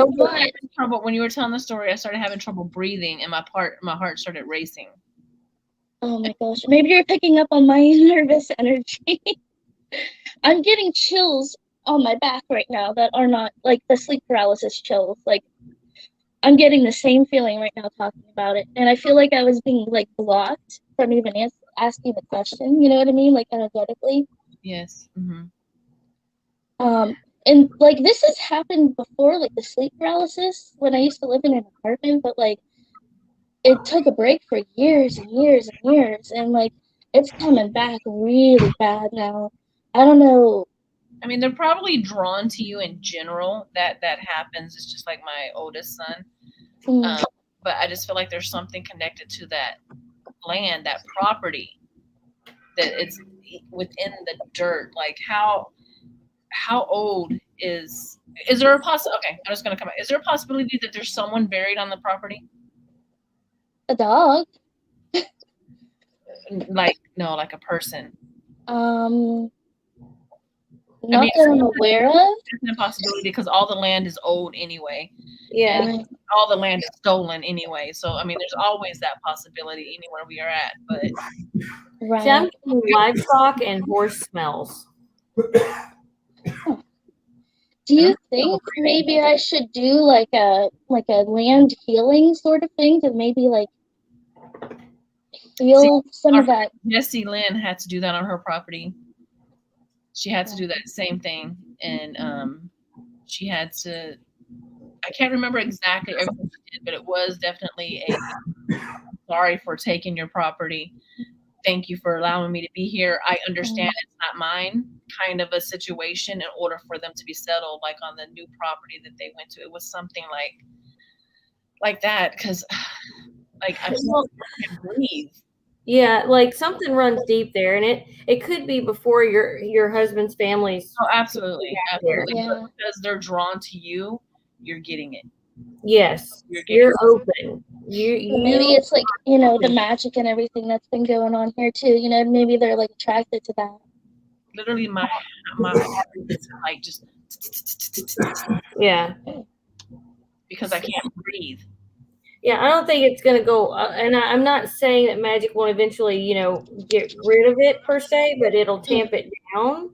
trouble when you were telling the story, I started having trouble breathing, and my heart started racing. Oh my gosh! Maybe you're picking up on my nervous energy. I'm getting chills on my back right now that are not like the sleep paralysis chills. Like I'm getting the same feeling right now talking about it, and I feel like I was being like blocked from even asking the question. You know what I mean? Like energetically. Yes. And like this has happened before, like the sleep paralysis when I used to live in an apartment, but like it took a break for years and years and years, and like it's coming back really bad now. I don't know. I mean, they're probably drawn to you in general. That happens. It's just like my oldest son. But I just feel like there's something connected to that land, that property, that it's within the dirt. Like how old is there a possibility? Okay, I'm just gonna come out. Is there a possibility that there's someone buried on the property? A dog? Like a person. Not that I'm aware of. It's an impossibility because all the land is old anyway. Yeah. And all the land is stolen anyway. So I mean, there's always that possibility anywhere we are at. But See, I'm getting livestock and horse smells. Do you think maybe I should do like a land healing sort of thing to maybe like heal some of that? Jessie Lynn had to do that on her property. She had to do that same thing, and she had to. I can't remember exactly everything she did, but it was definitely a sorry for taking your property. Thank you for allowing me to be here. I understand it's not mine kind of a situation in order for them to be settled, like on the new property that they went to. It was something like that, because like I can't breathe. Yeah, like something runs deep there, and it could be before your husband's family's Oh, absolutely, there. absolutely. Yeah. But because they're drawn to you, you're getting it. Yes, You're getting you're it. open. Or maybe You it's like, you know, the magic and everything that's been going on here too. You know, maybe they're like attracted to that. Literally, my heart is like just yeah. because I can't breathe. Yeah, I don't think it's going to go, and I'm not saying that magic won't eventually, get rid of it per se, but it'll tamp it down.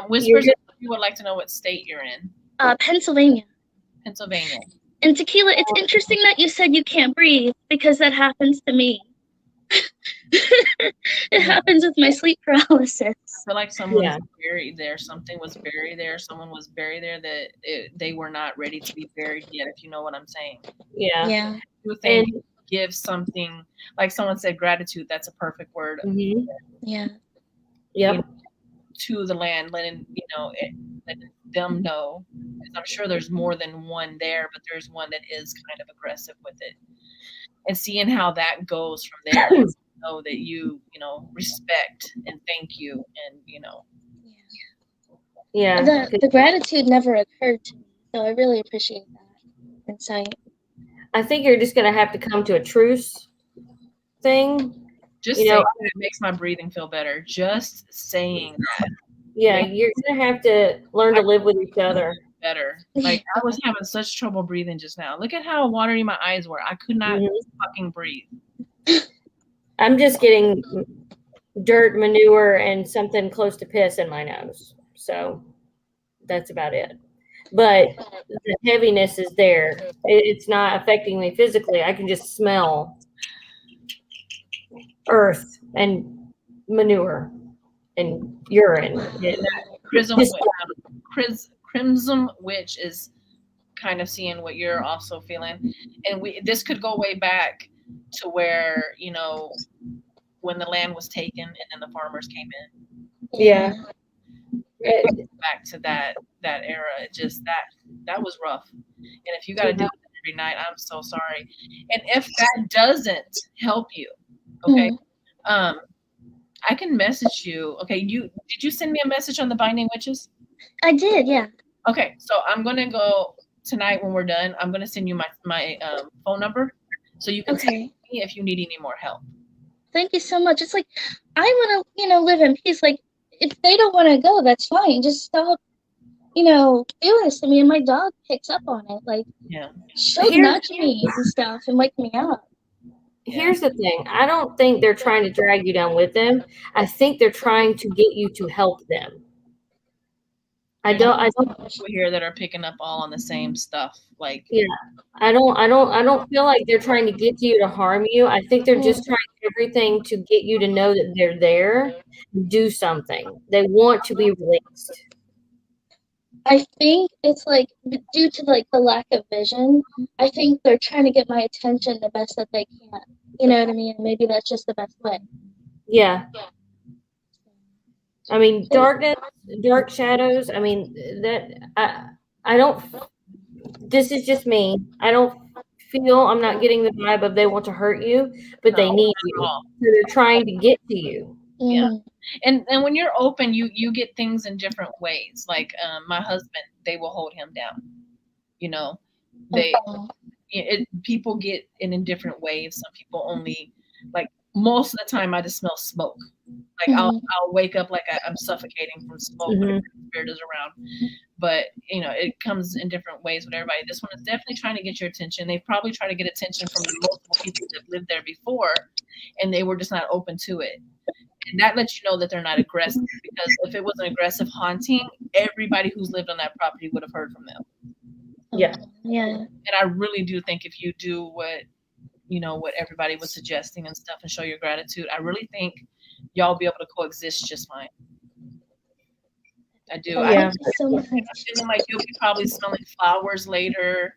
Whispers, if you would like to know what state you're in. Pennsylvania. Pennsylvania. And Tequila, it's interesting that you said you can't breathe because that happens to me. It happens with my sleep paralysis. I feel like someone's buried there. Something was buried there. Someone was buried there that they were not ready to be buried yet, if you know what I'm saying. Yeah. Yeah. You think give something, like someone said, gratitude. That's a perfect word. Mm-hmm. Yeah. Yep. To the land, letting them know. Because I'm sure there's more than one there, but there's one that is kind of aggressive with it. And seeing how that goes from there, know that you respect and thank you, and Yeah. The gratitude never occurred to me, so I really appreciate that insight. I think you're just going to have to come to a truce thing. Just saying it makes my breathing feel better. Just saying that. Yeah, you're going to have to learn to live with each other. Better. Like, I was having such trouble breathing just now. Look at how watery my eyes were. I could not fucking breathe. I'm just getting dirt, manure, and something close to piss in my nose. So that's about it. But the heaviness is there. It's not affecting me physically. I can just smell earth and manure and urine. Crimson Witch is kind of seeing what you're also feeling. And this could go way back to where, when the land was taken and then the farmers came in. Yeah. Back to that era. It just that was rough. And if you got to do it every night, I'm so sorry. And if that doesn't help you, okay, I can message you. Okay, did you send me a message on the Binding Witches? I did, yeah. Okay, so I'm gonna go tonight when we're done. I'm gonna send you my phone number so you can text me if you need any more help. Thank you so much. It's like, I want to, live in peace. Like, if they don't want to go, that's fine. Just stop, doing this to me. And my dog picks up on it. Like, she'll nudge me and stuff and wake me up. Here's the thing. I don't think they're trying to drag you down with them. I think they're trying to get you to help them. I don't people here that are picking up all on the same stuff. Like, I don't feel like they're trying to get you to harm you. I think they're just trying everything to get you to know that they're there, do something. They want to be released. I think it's like due to like the lack of vision. I think they're trying to get my attention the best that they can. You know what I mean? Maybe that's just the best way. Yeah. I mean, darkness, dark shadows. I mean, I don't. This is just me. I don't feel. I'm not getting the vibe of they want to hurt you, but they need you. So they're trying to get to you. Yeah. And when you're open, you get things in different ways. Like my husband, they will hold him down. People get it in different ways. Some people only, like, most of the time I just smell smoke. Like I'll wake up like I'm suffocating from smoke when the spirit is around. But it comes in different ways with everybody. This one is definitely trying to get your attention. They probably try to get attention from the multiple people that lived there before, and they were just not open to it. And that lets you know that they're not aggressive, because if it was an aggressive haunting, everybody who's lived on that property would have heard from them. Yeah. And I really do think if you do what everybody was suggesting and stuff and show your gratitude, I really think y'all will be able to coexist just fine. I do. Thank you so much. I'm feeling like you'll be probably smelling flowers later.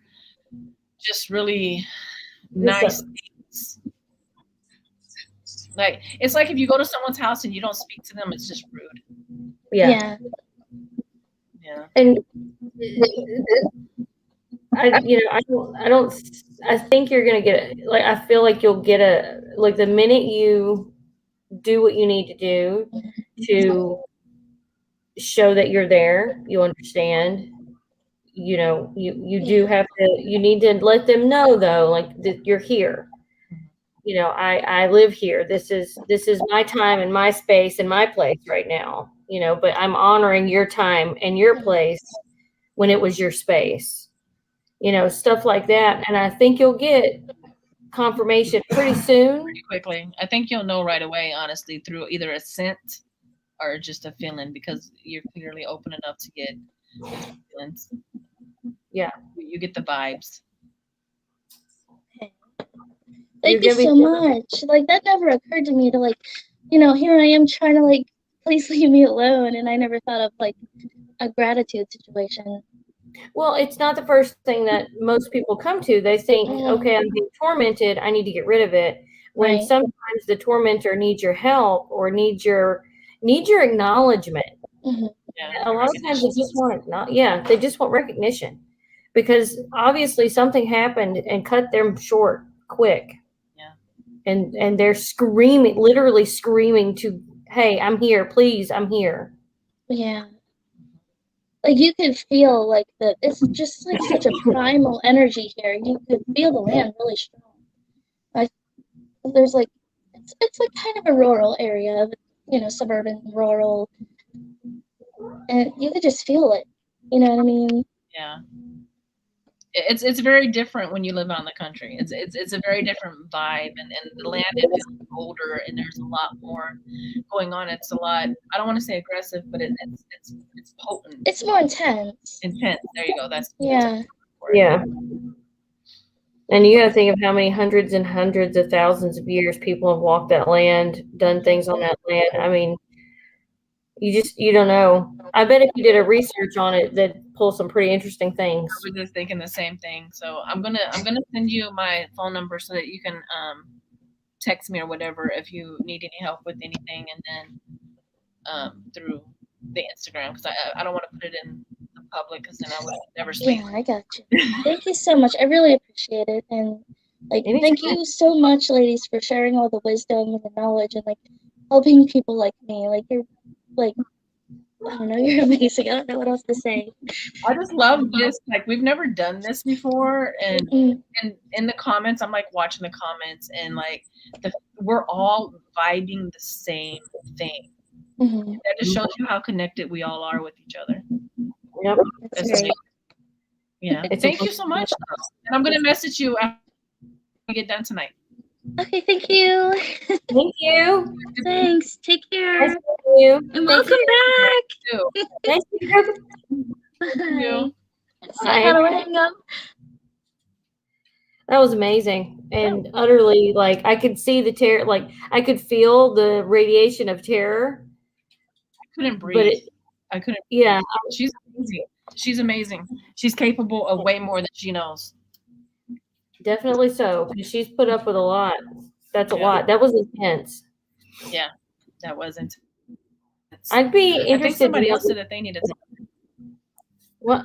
Just really nice things. Like, it's like if you go to someone's house and you don't speak to them, it's just rude. Yeah. And I think you're gonna get it. Like, I feel like you'll get the minute you do what you need to do to show that you're there, you understand. You know, you do have to, you need to let them know though, like that you're here. You know, I live here. This is my time and my space and my place right now, you know, but I'm honoring your time and your place when it was your space, you know, stuff like that. And I think you'll get confirmation pretty soon. Pretty quickly. I think you'll know right away, honestly, through either a scent or just a feeling, because you're clearly open enough to get feelings. Yeah. You get the vibes. Thank you so much. Like, that never occurred to me to, like, you know, here I am trying to, like, please leave me alone. And I never thought of, like, a gratitude situation. Well, it's not the first thing that most people come to. They think, okay, I'm being tormented. I need to get rid of it. When sometimes the tormentor needs your help or needs your acknowledgement. Yeah, a lot of times they just they just want recognition, because obviously something happened and cut them short quick. Yeah. And they're screaming, literally screaming to, hey, I'm here, please, I'm here. Yeah. Like, you could feel like it's just like such a primal energy here. You could feel the land really strong. There's like, it's like kind of a rural area, you know, suburban, rural, and you could just feel it. You know what I mean? Yeah. It's very different when you live out in the country. It's a very different vibe, and the land is older, and there's a lot more going on. It's a lot, I don't want to say aggressive, but it's potent. It's more intense. Intense. There you go. That's yeah. And you got to think of how many hundreds and hundreds of thousands of years people have walked that land, done things on that land. I mean, you don't know. I bet if you did a research on it, they'd pull some pretty interesting things. I was just thinking the same thing. So I'm gonna send you my phone number so that you can text me or whatever if you need any help with anything, and then through the Instagram, because I don't want to put it in the public, because then I would never sleep. Yeah, I got you. Thank you so much. I really appreciate it, and like thank you so much, ladies, for sharing all the wisdom and the knowledge and like helping people like me. Like, you're like, I don't know, you're amazing. I don't know what else to say. I just love this. Like, we've never done this before, and in the comments, I'm like watching the comments, and like we're all vibing the same thing. That just shows you how connected we all are with each other. Yep. That's great. Yeah. Thank you so much. And I'm gonna message you after we get done tonight. Okay, thank you. Thank you. Thanks. Take care. Nice to meet you. And welcome back. Nice to meet you. Thank you. How do I hang up? That was amazing and utterly, like, I could see the terror, like I could feel the radiation of terror. I couldn't breathe. I couldn't. Yeah. She's amazing. She's amazing. She's capable of way more than she knows. Definitely so. She's put up with a lot. That's a lot. That was intense. Yeah, that was intense. I'd be interested. I think somebody else said that they needed to. What?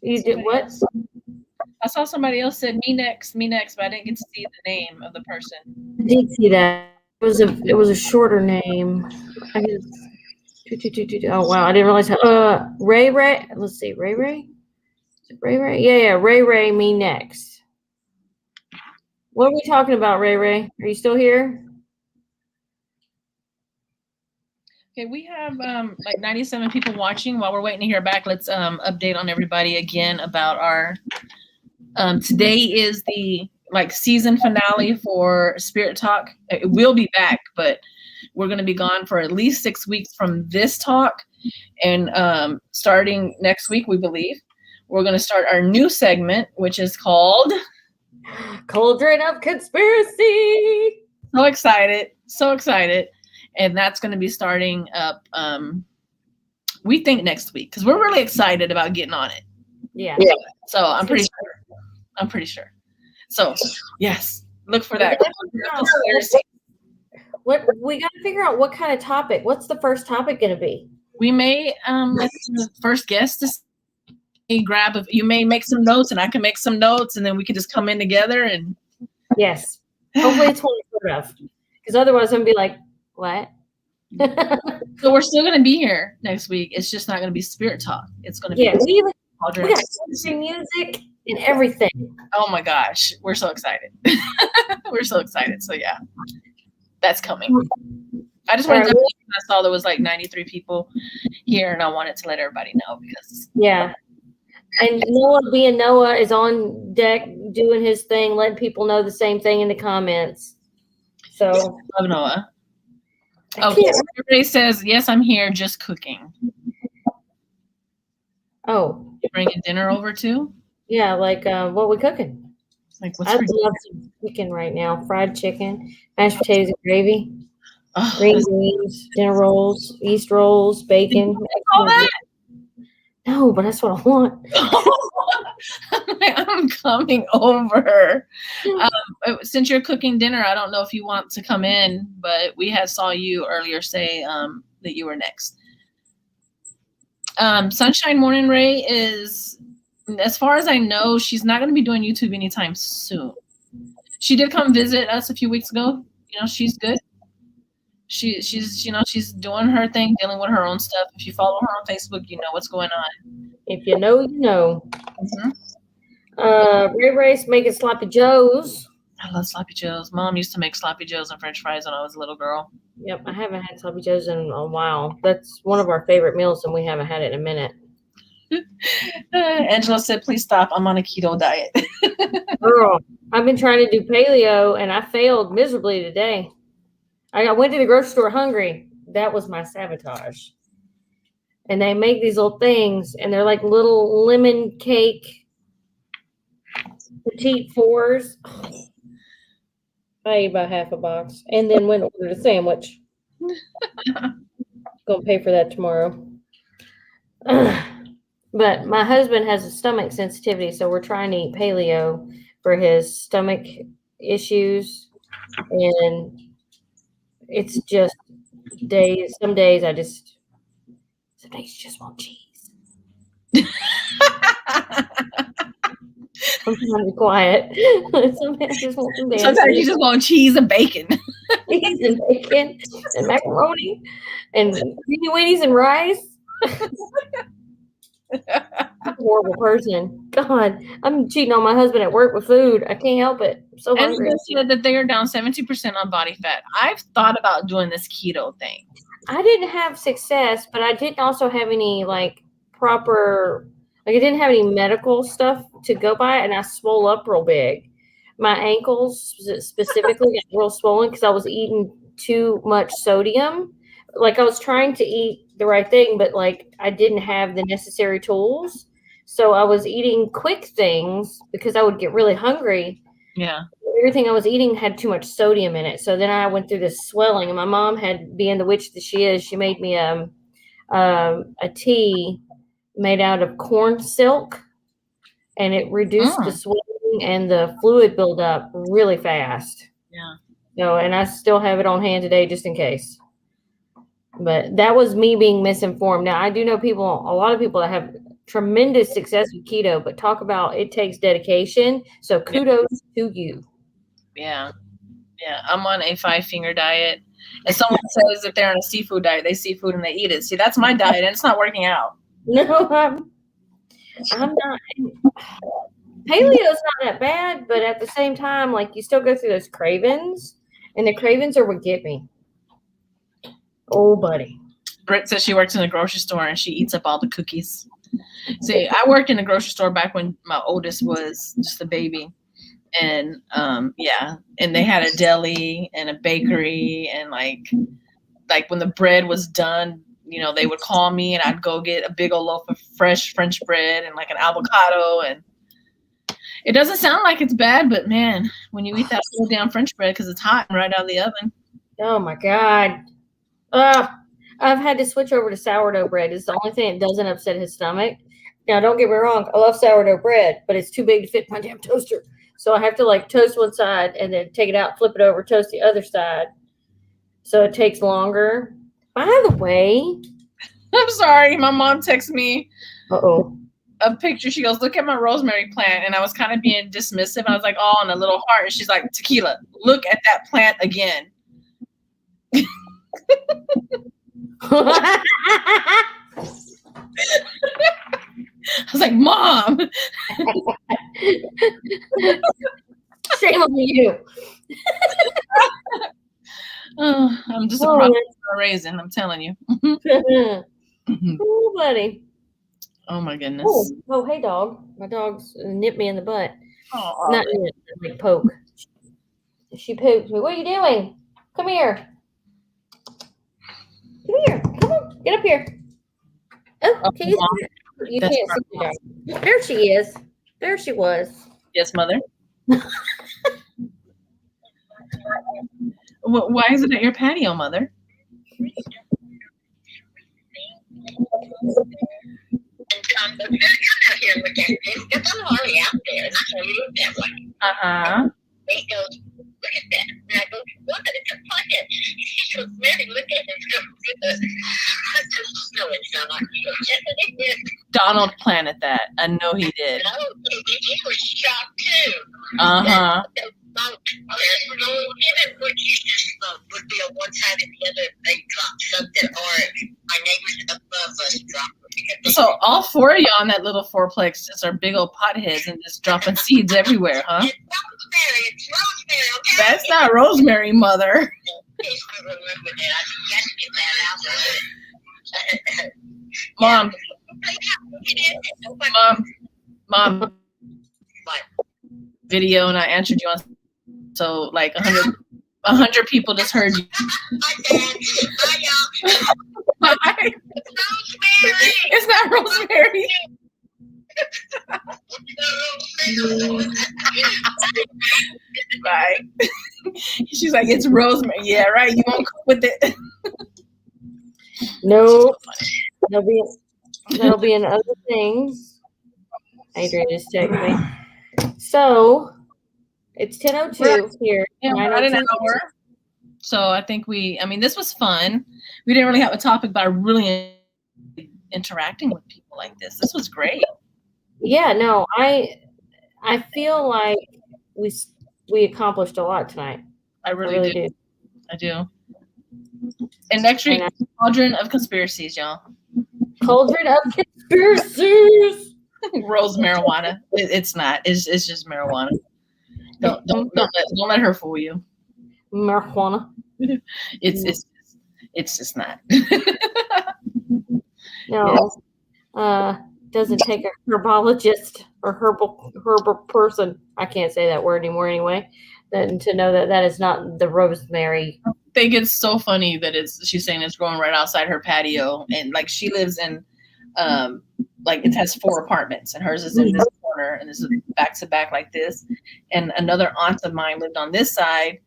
You did what? I saw somebody else said me next, but I didn't get to see the name of the person. I did see that. It was a shorter name. I guess. Oh wow, I didn't realize how. Ray. Let's see, Ray. Ray. Yeah. Ray. Me next. What are we talking about, Ray? Are you still here? Okay, we have like 97 people watching. While we're waiting to hear back, let's update on everybody again about our. Today is the season finale for Spirit Talk. It will be back, but we're going to be gone for at least 6 weeks from this talk, and starting next week, we believe we're going to start our new segment, which is called Cauldron of Conspiracy. So excited. And that's going to be starting up, we think next week, because we're really excited about getting on it. Yeah. So I'm pretty sure. So yes, look for that. What we got to figure out what kind of topic. What's the first topic going to be? We may let's the first guest to you may make some notes and I can make some notes, and then we can just come in together and yes. Hopefully it's one heard of. Because otherwise I'm going to be like, what? So we're still going to be here next week. It's just not going to be Spirit Talk. It's going to be We got country music and everything. Oh my gosh. We're so excited. We're so excited. So yeah, that's coming. I just wanted to I saw there was like 93 people here, and I wanted to let everybody know because and Noah being Noah is on deck doing his thing, letting people know the same thing in the comments. So love Noah. Okay, everybody says yes, I'm here, just cooking. Oh, you bringing dinner over too? Yeah, like what we cooking? Like what's I'd love some chicken right now. Fried chicken, mashed potatoes and gravy, green beans, dinner rolls, East rolls, bacon. All that? No, but that's what I want. I'm coming over. Since you're cooking dinner, I don't know if you want to come in, but we saw you earlier say that you were next. Sunshine Morning Ray is, as far as I know, she's not going to be doing YouTube anytime soon. She did come visit us a few weeks ago. You know, she's good. She's doing her thing, dealing with her own stuff. If you follow her on Facebook, you know what's going on. If you know, you know. Ray's making sloppy joes. I love sloppy joes. Mom used to make sloppy joes and French fries when I was a little girl. Yep, I haven't had sloppy joes in a while. That's one of our favorite meals, and we haven't had it in a minute. Angela said, "Please stop. I'm on a keto diet." Girl, I've been trying to do paleo, and I failed miserably today. I went to the grocery store hungry. That was my sabotage. And they make these little things, and they're like little lemon cake petite fours. I ate about half a box, and then went and ordered a sandwich. Gonna pay for that tomorrow. But my husband has a stomach sensitivity, so we're trying to eat paleo for his stomach issues, and it's just days. Some days you just want cheese. I'm trying to be quiet. Sometimes you just want cheese and bacon. Cheese and bacon and macaroni and greeny weenies and rice. I'm a horrible person. God, I'm cheating on my husband at work with food. I can't help it. I'm so hungry. And they said that they are down 70% on body fat. I've thought about doing this keto thing. I didn't have success, but I didn't also have any proper, I didn't have any medical stuff to go by, and I swole up real big. My ankles specifically got real swollen because I was eating too much sodium. I was trying to eat the right thing, but I didn't have the necessary tools. So I was eating quick things because I would get really hungry. Yeah. Everything I was eating had too much sodium in it. So then I went through this swelling, and my mom being the witch that she is, she made me a tea made out of corn silk, and it reduced the swelling and the fluid buildup really fast. Yeah. And I still have it on hand today just in case. But that was me being misinformed. Now, I do know a lot of people that have tremendous success with keto, but talk about it takes dedication. So kudos to you. Yeah. Yeah. I'm on a 5-finger diet. And someone says if they're on a seafood diet, they see food and they eat it. See, that's my diet, and it's not working out. No, I'm not. Paleo's not that bad, but at the same time, you still go through those cravings, and the cravings are what get me. Oh, buddy. Britt says she works in a grocery store and she eats up all the cookies. See, I worked in a grocery store back when my oldest was just a baby. And and they had a deli and a bakery, and like when the bread was done, they would call me and I'd go get a big old loaf of fresh French bread and an avocado. And it doesn't sound like it's bad, but man, when you eat that whole damn French bread because it's hot and right out of the oven. Oh my God. I've had to switch over to sourdough bread. It's the only thing that doesn't upset his stomach. Now, don't get me wrong. I love sourdough bread, but it's too big to fit in my damn toaster. So I have to toast one side and then take it out, flip it over, toast the other side. So it takes longer. By the way, I'm sorry. My mom texted me. Uh-oh. a picture. She goes, look at my rosemary plant. And I was kind of being dismissive. I was like, oh, and a little heart. And she's like, Tequila, look at that plant again. I was like, Mom. Shame on you. Oh, I'm just a product of raising, I'm telling you. Oh, buddy. Oh my goodness. Oh, hey, dog. My dog's nipped me in the butt. Oh, Not nip, like poke. She poked me. What are you doing? Come here. Come here. Come on. Get up here. Oh, can you see her? You That's can't see the dog. There she is. There she was. yes, Mother. Why is it at your patio, Mother? Uh-huh. He goes, look at that. And I go, what? It's a pocket. She goes, Mary, look at it. No, it's not. Yes, it is. Donald planted that. I know he did. No, he was shocked too. Uh-huh. Even what you just would be on one side and the other, they drop something, or my neighbors above us drop. So all four of y'all on that little fourplex just are big old potheads and just dropping seeds everywhere, huh? It's rosemary. It's rosemary, okay? That's not rosemary, Mother. Please remember that. I got to get that out. Mom, Mom. Mom, What? video, and I answered you on, so like 100 people just heard you. Hi, Rosemary. It's not rosemary. Right. She's like, it's rosemary. Yeah, right. You won't cook with it. No. There'll be in other things. Adrian just texted me. So it's 10:02 here. Yeah, we're at an hour. So I think this was fun. We didn't really have a topic, but I really interacting with people like this. This was great. Yeah, no, I feel like we accomplished a lot tonight. I really do. I do. And next week, Cauldron of Conspiracies, y'all. Cauldron of Conspiracies. Rose marijuana. It's not. It's just marijuana. Don't let her fool you. Marijuana. It's just not. No. Doesn't take a herbologist or herbal person. I can't say that word anymore anyway. Then to know that is not the rosemary. I think it's so funny that she's saying it's growing right outside her patio, and like she lives in like it has 4 apartments, and hers is in this corner, and this is back to back like this. And another aunt of mine lived on this side,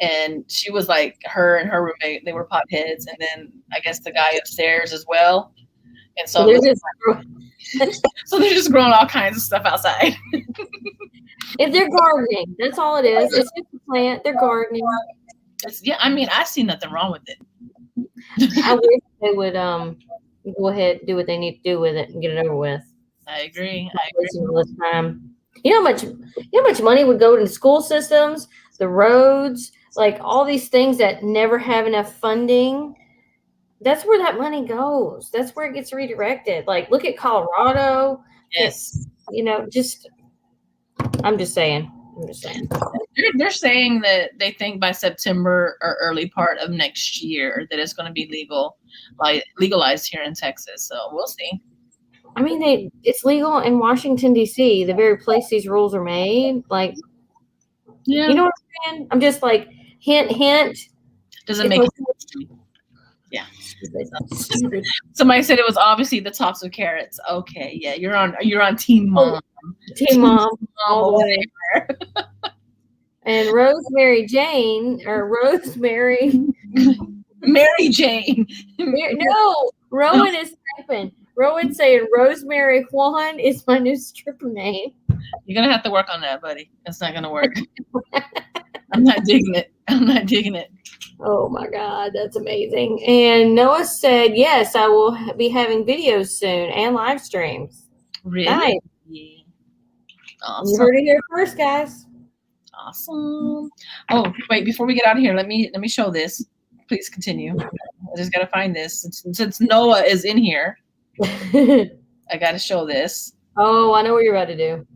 and she was like, her and her roommate, they were potheads, and then I guess the guy upstairs as well. And so they're just growing all kinds of stuff outside. If they're gardening, that's all it is. It's just a plant. They're gardening. I see nothing wrong with it. I wish they would go ahead and do what they need to do with it and get it over with. I agree. This time. You know how much money would go into school systems, the roads, like all these things that never have enough funding. That's where that money goes. That's where it gets redirected. Like, look at Colorado. Yes. I'm just saying. They're saying that they think by September or early part of next year that it's going to be legalized here in Texas. So we'll see. I mean, it's legal in Washington, D.C., the very place these rules are made. Like, yeah. You know what I'm saying? I'm just like, hint. Doesn't make sense to me. Yeah. Somebody said it was obviously the tops of carrots. Okay, yeah, you're on Team Mom. Team Mom all the way. And Rosemary Jane or Rosemary Mary Jane. No, Rowan is typing. Rowan saying Rosemary Juan is my new stripper name. You're gonna have to work on that, buddy. That's not gonna work. I'm not digging it. Oh my God, that's amazing. And Noah said, yes, I will be having videos soon and live streams. Really? Nice. Awesome. You heard it here first, guys. Awesome. Oh, wait, before we get out of here, let me show this. Please continue. I just gotta find this. Since Noah is in here, I gotta show this. Oh, I know what you're about to do.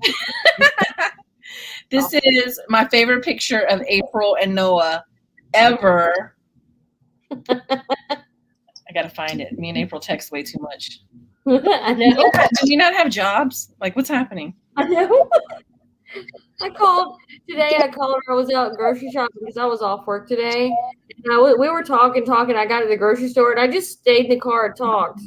This is my favorite picture of April and Noah ever. I gotta find it. Me and April text way too much. I know. Do we not have jobs? Like, what's happening? I know. I called her. I was out grocery shopping because I was off work today. And we were talking. I got to the grocery store and I just stayed in the car and talked.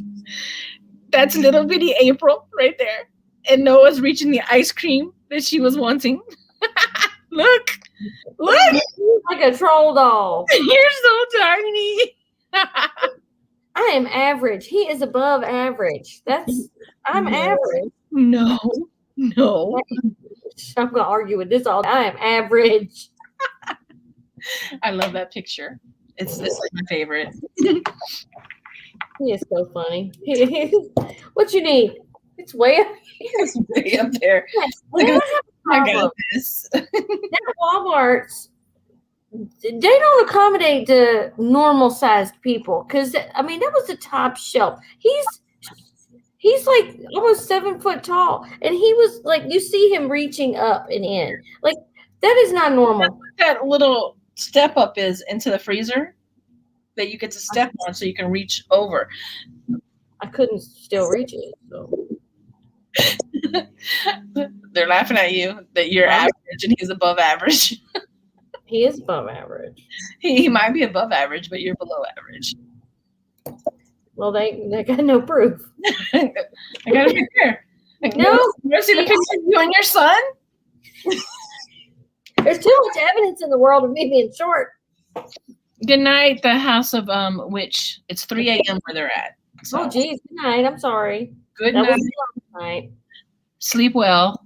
That's little bitty April right there. And Noah's reaching the ice cream that she was wanting. Look. Like a troll doll. You're so tiny. I am average. He is above average. I'm average. No. I'm gonna argue with this all. I am average. I love that picture. It's like my favorite. He is so funny. What you need? It's way up here. It's way up there. I got this. That Walmart's, they don't accommodate the normal sized people because I mean that was the top shelf. He's like almost 7 foot tall, and he was like you see him reaching up and in. Like that is not normal. That little step up is into the freezer that you get to step on so you can reach over. I couldn't still reach it. So. They're laughing at you that you're average and he's above average. He is above average. He might be above average, but you're below average. Well, they got no proof. I got a picture. No. You see the picture of you and your son? There's too much evidence in the world of me being short. Good night, the House of Witch. It's 3 a.m. where they're at. So. Oh, geez. Good night. I'm sorry. Good That night. was a long night. Sleep well.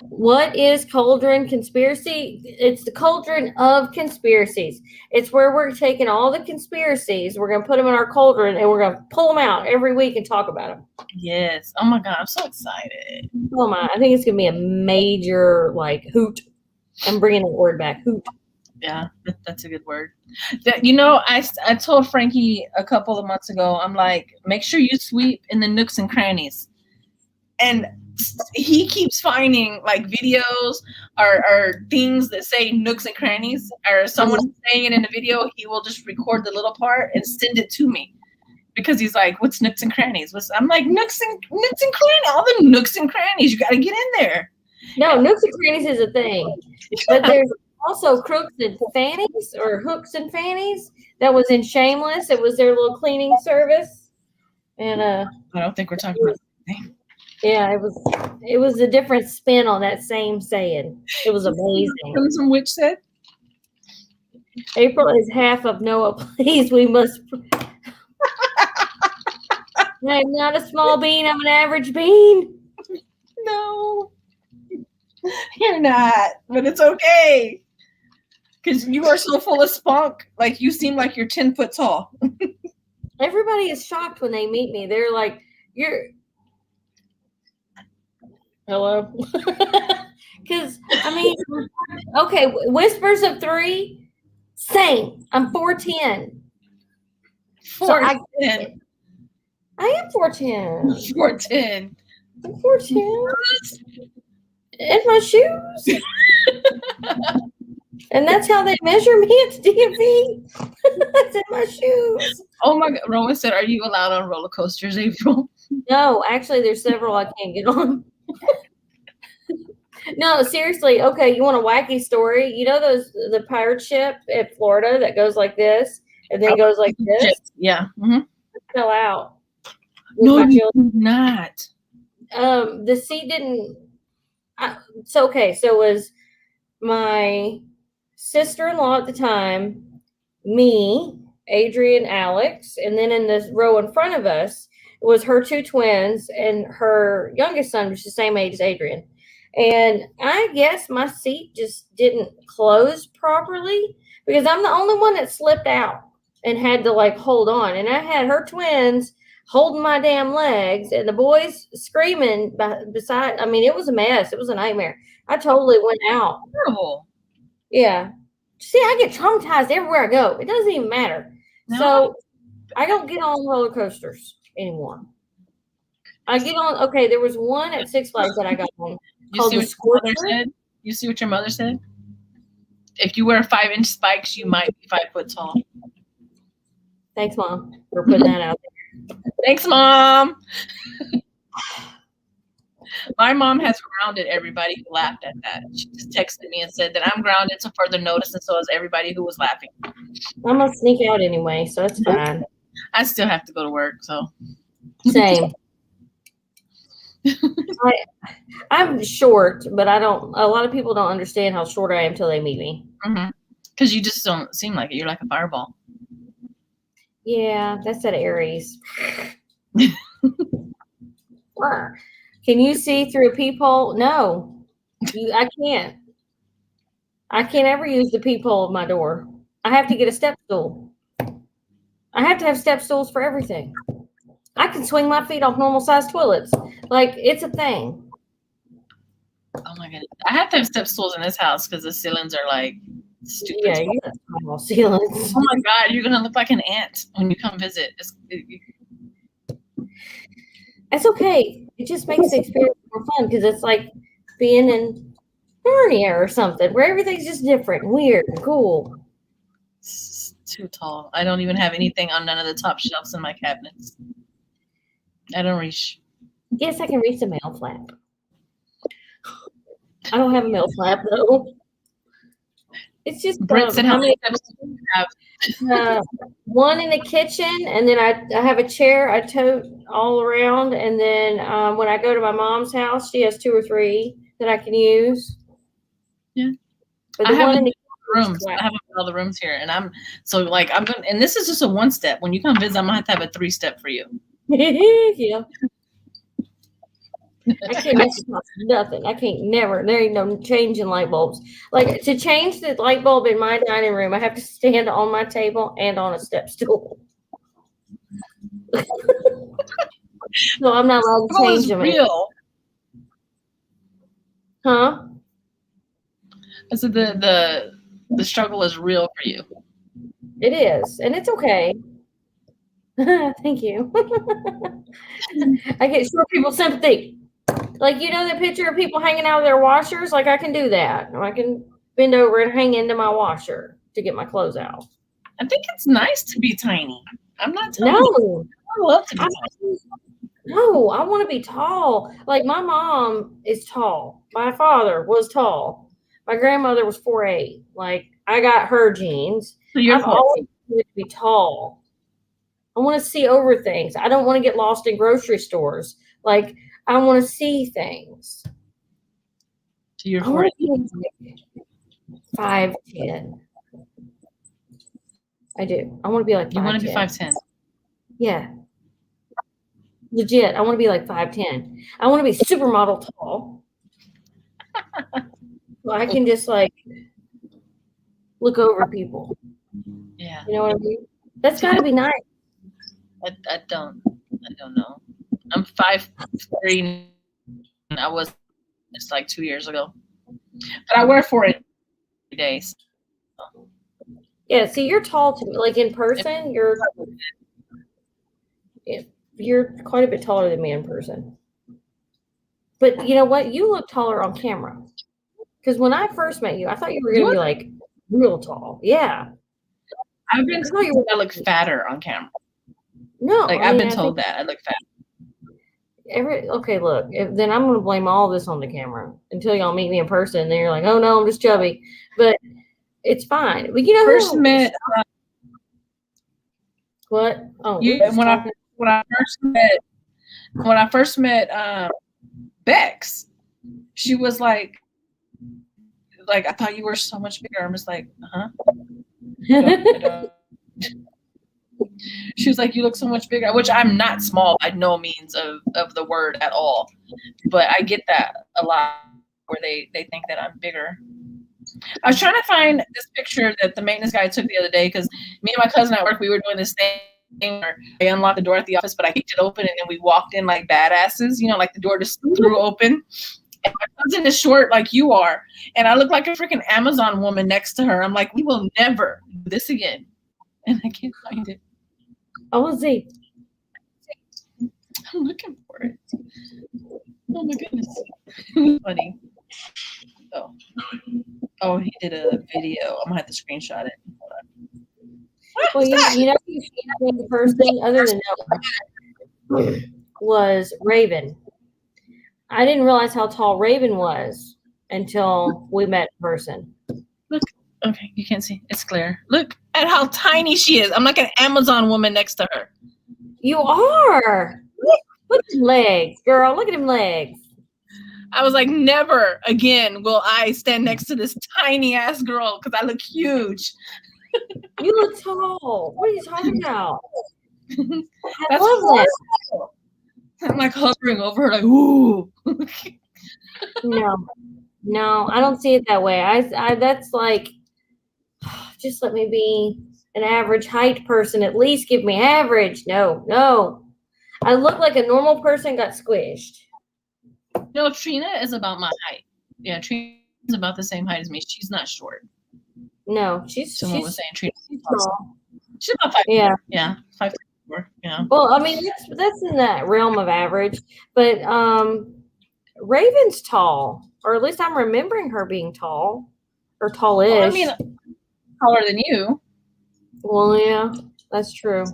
What is Cauldron Conspiracy? It's the Cauldron of Conspiracies. It's where we're taking all the conspiracies, we're going to put them in our cauldron, and we're going to pull them out every week and talk about them. Yes. Oh, my God. I'm so excited. Oh, my. I think it's going to be a major, hoot. I'm bringing the word back, hoot. Yeah, that's a good word. I told Frankie a couple of months ago, I'm like, make sure you sweep in the nooks and crannies. And he keeps finding videos or things that say nooks and crannies, or someone saying it in a video. He will just record the little part and send it to me because he's like, what's nooks and crannies? I'm like, nooks and crannies, all the nooks and crannies. You got to get in there. No, nooks and crannies is a thing. But there's also crooks and fannies or hooks and fannies. That was in Shameless. It was their little cleaning service. And I don't think we're talking about the same thing. Yeah, it was a different spin on that same saying. It was amazing. Some witch said. April is half of Noah. Please, we must. I'm not a small bean. I'm an average bean. No, you're not. But it's okay because you are so full of spunk. Like you seem like you're 10 foot tall. Everybody is shocked when they meet me. They're like, "You're." Hello? Because, okay, Whispers of 3, same. I'm 4'10". 4'10". I am 4'10". 4'10". I'm 4'10". In my shoes. And that's how they measure me at DMV. That's in my shoes. Oh my God. Rowan said, are you allowed on roller coasters, April? No, actually, there's several I can't get on. No, seriously. Okay, you want a wacky story? You know the pirate ship at Florida that goes like this and then goes like this? Yeah. Mm-hmm. I fell out. No, you did not. The seat didn't. So it was my sister-in-law at the time, me, Adrian, Alex, and then in this row in front of us was her 2 twins and her youngest son, which is the same age as Adrian. And I guess my seat just didn't close properly because I'm the only one that slipped out and had to hold on. And I had her twins holding my damn legs, and the boys screaming beside. I mean, it was a mess. It was a nightmare. I totally went out. Terrible. Yeah. See, I get traumatized everywhere I go. It doesn't even matter. No. So I don't get on roller coasters anymore. I get on. Okay, there was one at Six Flags that I got on. You see what your mother said? You see what your mother said? If you wear 5-inch spikes, you might be 5 foot tall. Thanks, Mom, for putting that out there. Thanks, Mom. My mom has grounded everybody who laughed at that. She just texted me and said that I'm grounded to further notice, and so is everybody who was laughing. I'm gonna sneak out anyway, so it's fine. I still have to go to work, so. Same. I'm short, but I don't. A lot of people don't understand how short I am until they meet me. Because you just don't seem like it. You're like a fireball. Yeah, that's that Aries. Can you see through a peephole? No, I can't. I can't ever use the peephole of my door. I have to get a step stool. I have to have step stools for everything. I can swing my feet off normal sized toilets. Like, it's a thing. Oh my goodness. I have to have step stools in this house because the ceilings are like stupid. Yeah, you got small ceilings. Oh my God, you're going to look like an ant when you come visit. That's okay. It just makes the experience more fun because it's like being in Narnia or something where everything's just different, and weird, and cool. It's too tall. I don't even have anything on none of the top shelves in my cabinets. I don't reach. Yes, I can reach the mail flap. I don't have a mail flap though. It's just Brent said, how many steps do you have? One in the kitchen, and then I have a chair I tote all around, and then when I go to my mom's house, she has 2 or 3 that I can use. Yeah, but the one in the rooms. I have all the rooms here, and I'm going. And this is just a 1 step. When you come visit, I'm gonna have a 3 step for you. Yeah. I can't mess with nothing. I can't never. There ain't no changing light bulbs. Like, to change the light bulb in my dining room, I have to stand on my table and on a step stool. So I'm not allowed to change them. Real. Huh? So the struggle is real for you. It is, and it's okay. Thank you. I get short people sympathy. Like, you know, the picture of people hanging out of their washers? Like, I can do that. I can bend over and hang into my washer to get my clothes out. I think it's nice to be tiny. I'm not tiny. No. I love to be tiny. No, I want to be tall. Like, my mom is tall. My father was tall. My grandmother was 4'8". Like, I got her genes. So you're I've always wanted to be tall. I want to see over things. I don't want to get lost in grocery stores. Like, I want to see things. So you're 4'8". 5'10". I do. I want to be like 5'10". You want to be 5'10". Yeah. Legit. I want to be like 5'10". I want to be supermodel tall. So I can just like look over people. Yeah. You know what I mean? That's got to be nice. I don't know. I'm 5'3". I was just like 2 years ago, but I wear 4 days. Yeah. See, you're tall to me. Like, in person, you're quite a bit taller than me in person. But you know what? You look taller on camera. Because when I first met you, I thought you were going to be like real tall. Yeah. I've been told I look fatter on camera. No, like I've been told that I look fat. Okay, look. Then I'm going to blame all this on the camera until y'all meet me in person. And then you're like, oh no, I'm just chubby. But it's fine. But you know, first met. What? Oh, when I first met Bex, she was like I thought you were so much bigger. I'm just like, She was like, you look so much bigger, which I'm not small by no means of the word at all. But I get that a lot where they think that I'm bigger. I was trying to find this picture that the maintenance guy took the other day because me and my cousin at work, we were doing this thing where I unlocked the door at the office, but I kicked it open and then we walked in like badasses, you know, like the door just threw open. And my cousin is short like you are, and I look like a freaking Amazon woman next to her. I'm like, we will never do this again. And I can't find it. I want to see. I'm looking for it. Oh my goodness. It was funny. Oh, he did a video. I'm gonna have to screenshot it. Hold on. Well, you know, the person other than Noah was Raven. I didn't realize how tall Raven was until we met in person. Look. Okay, you can't see. It's clear. Look at how tiny she is. I'm like an Amazon woman next to her. You are. Look at them legs, girl. Look at them legs. I was like, never again will I stand next to this tiny ass girl because I look huge. You look tall. What are you talking about? I That's love that. horrible. I'm like hovering over her, like, ooh. No, I don't see it that way. I that's like, just let me be an average height person. At least give me average. No. I look like a normal person got squished. No, Trina is about my height. Yeah, Trina is about the same height as me. She's not short. No, she's Someone was saying Trina. tall. She's about 5'4". Yeah. Yeah, 5'4". Yeah. Well, I mean that's in that realm of average, but Raven's tall, or at least I'm remembering her being tall or tallish. Well, I mean, taller than you. Well, yeah, that's true.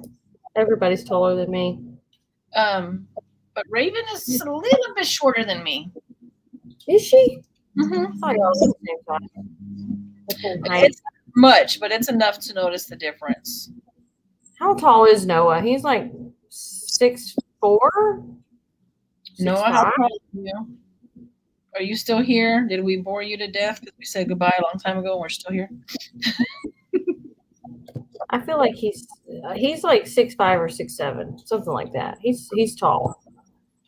Everybody's taller than me. But Raven is a little bit shorter than me. Is she? Mm-hmm. I thought y'all were the same height. It's not much, but it's enough to notice the difference. How tall is Noah? He's like 6'4". Noah, how tall are you? Are you still here? Did we bore you to death because we said goodbye a long time ago and we're still here? I feel like he's like 6'5" or 6'7", something like that. He's tall.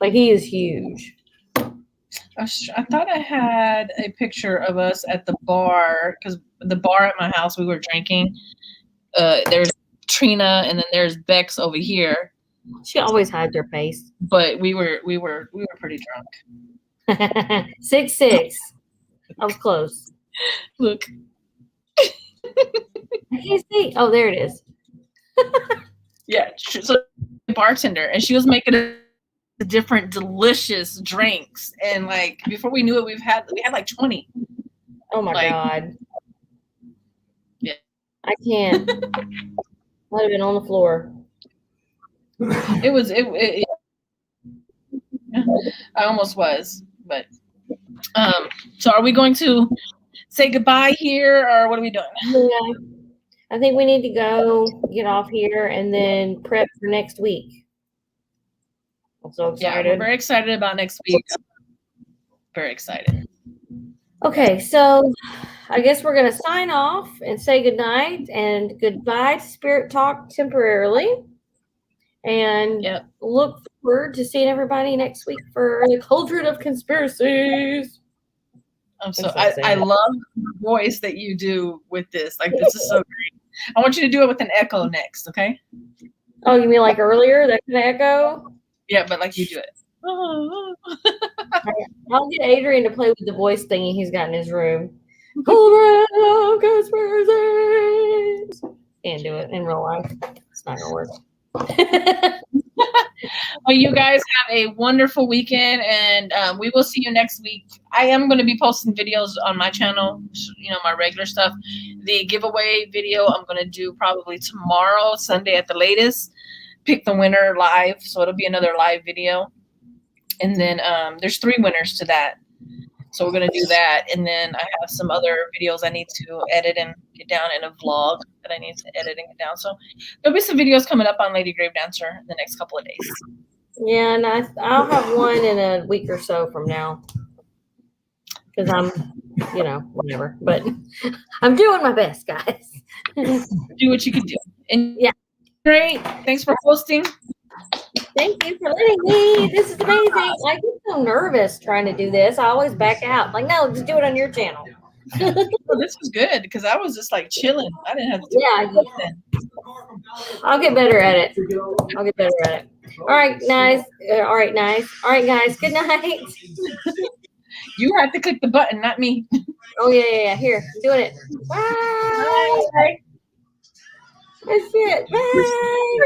Like he is huge. I thought I had a picture of us at the bar because the bar at my house we were drinking. There's Trina and then there's Bex over here. She always hides her face. But we were pretty drunk. 6'6". I was close. Look. I can't see. Oh, there it is. Yeah, so the bartender, and she was making the different delicious drinks, and like before we knew it, we had like 20. Oh my God. Yeah, I can't. Might have been on the floor. It was. I almost was, but so are we going to say goodbye here, or what are we doing? Yeah. I think we need to go get off here and then prep for next week. I'm so excited. Yeah, we're very excited about next week. Very excited. Okay, so I guess we're going to sign off and say goodnight and goodbye to Spirit Talk temporarily. And look forward to seeing everybody next week for the Cauldron of Conspiracies. I love the voice that you do with this. Like, this is so great. I want you to do it with an echo next, okay? Oh, you mean like earlier, that kind of echo? Yeah, but like you do it. I'll get Adrian to play with the voice thingy he's got in his room. Cauldron of Conspiracies. Can't do it in real life. It's not going to work. Well, you guys have a wonderful weekend, and we will see you next week. I am going to be posting videos on my channel, you know, my regular stuff. The giveaway video I'm going to do probably tomorrow, Sunday at the latest. Pick the winner live, so it'll be another live video. And then there's 3 winners to that. So we're going to do that. And then I have some other videos I need to edit and get down, in a vlog that I need to edit and get down. So there'll be some videos coming up on Lady Grave Dancer in the next couple of days. Yeah, and I'll have one in a week or so from now. Because I'm, you know, whatever. But I'm doing my best, guys. Do what you can do. And yeah. Great. Thanks for hosting. Thank you for letting me. This is amazing. I get so nervous trying to do this. I always back out. Like, no, just do it on your channel. Well, this was good because I was just like chilling. I didn't have to do anything. I'll get better at it. I'll get better at it. All right, nice. All right, nice. All right, guys. Good night. You have to click the button, not me. Oh yeah. Here, I'm doing it. Bye. That's it. Bye.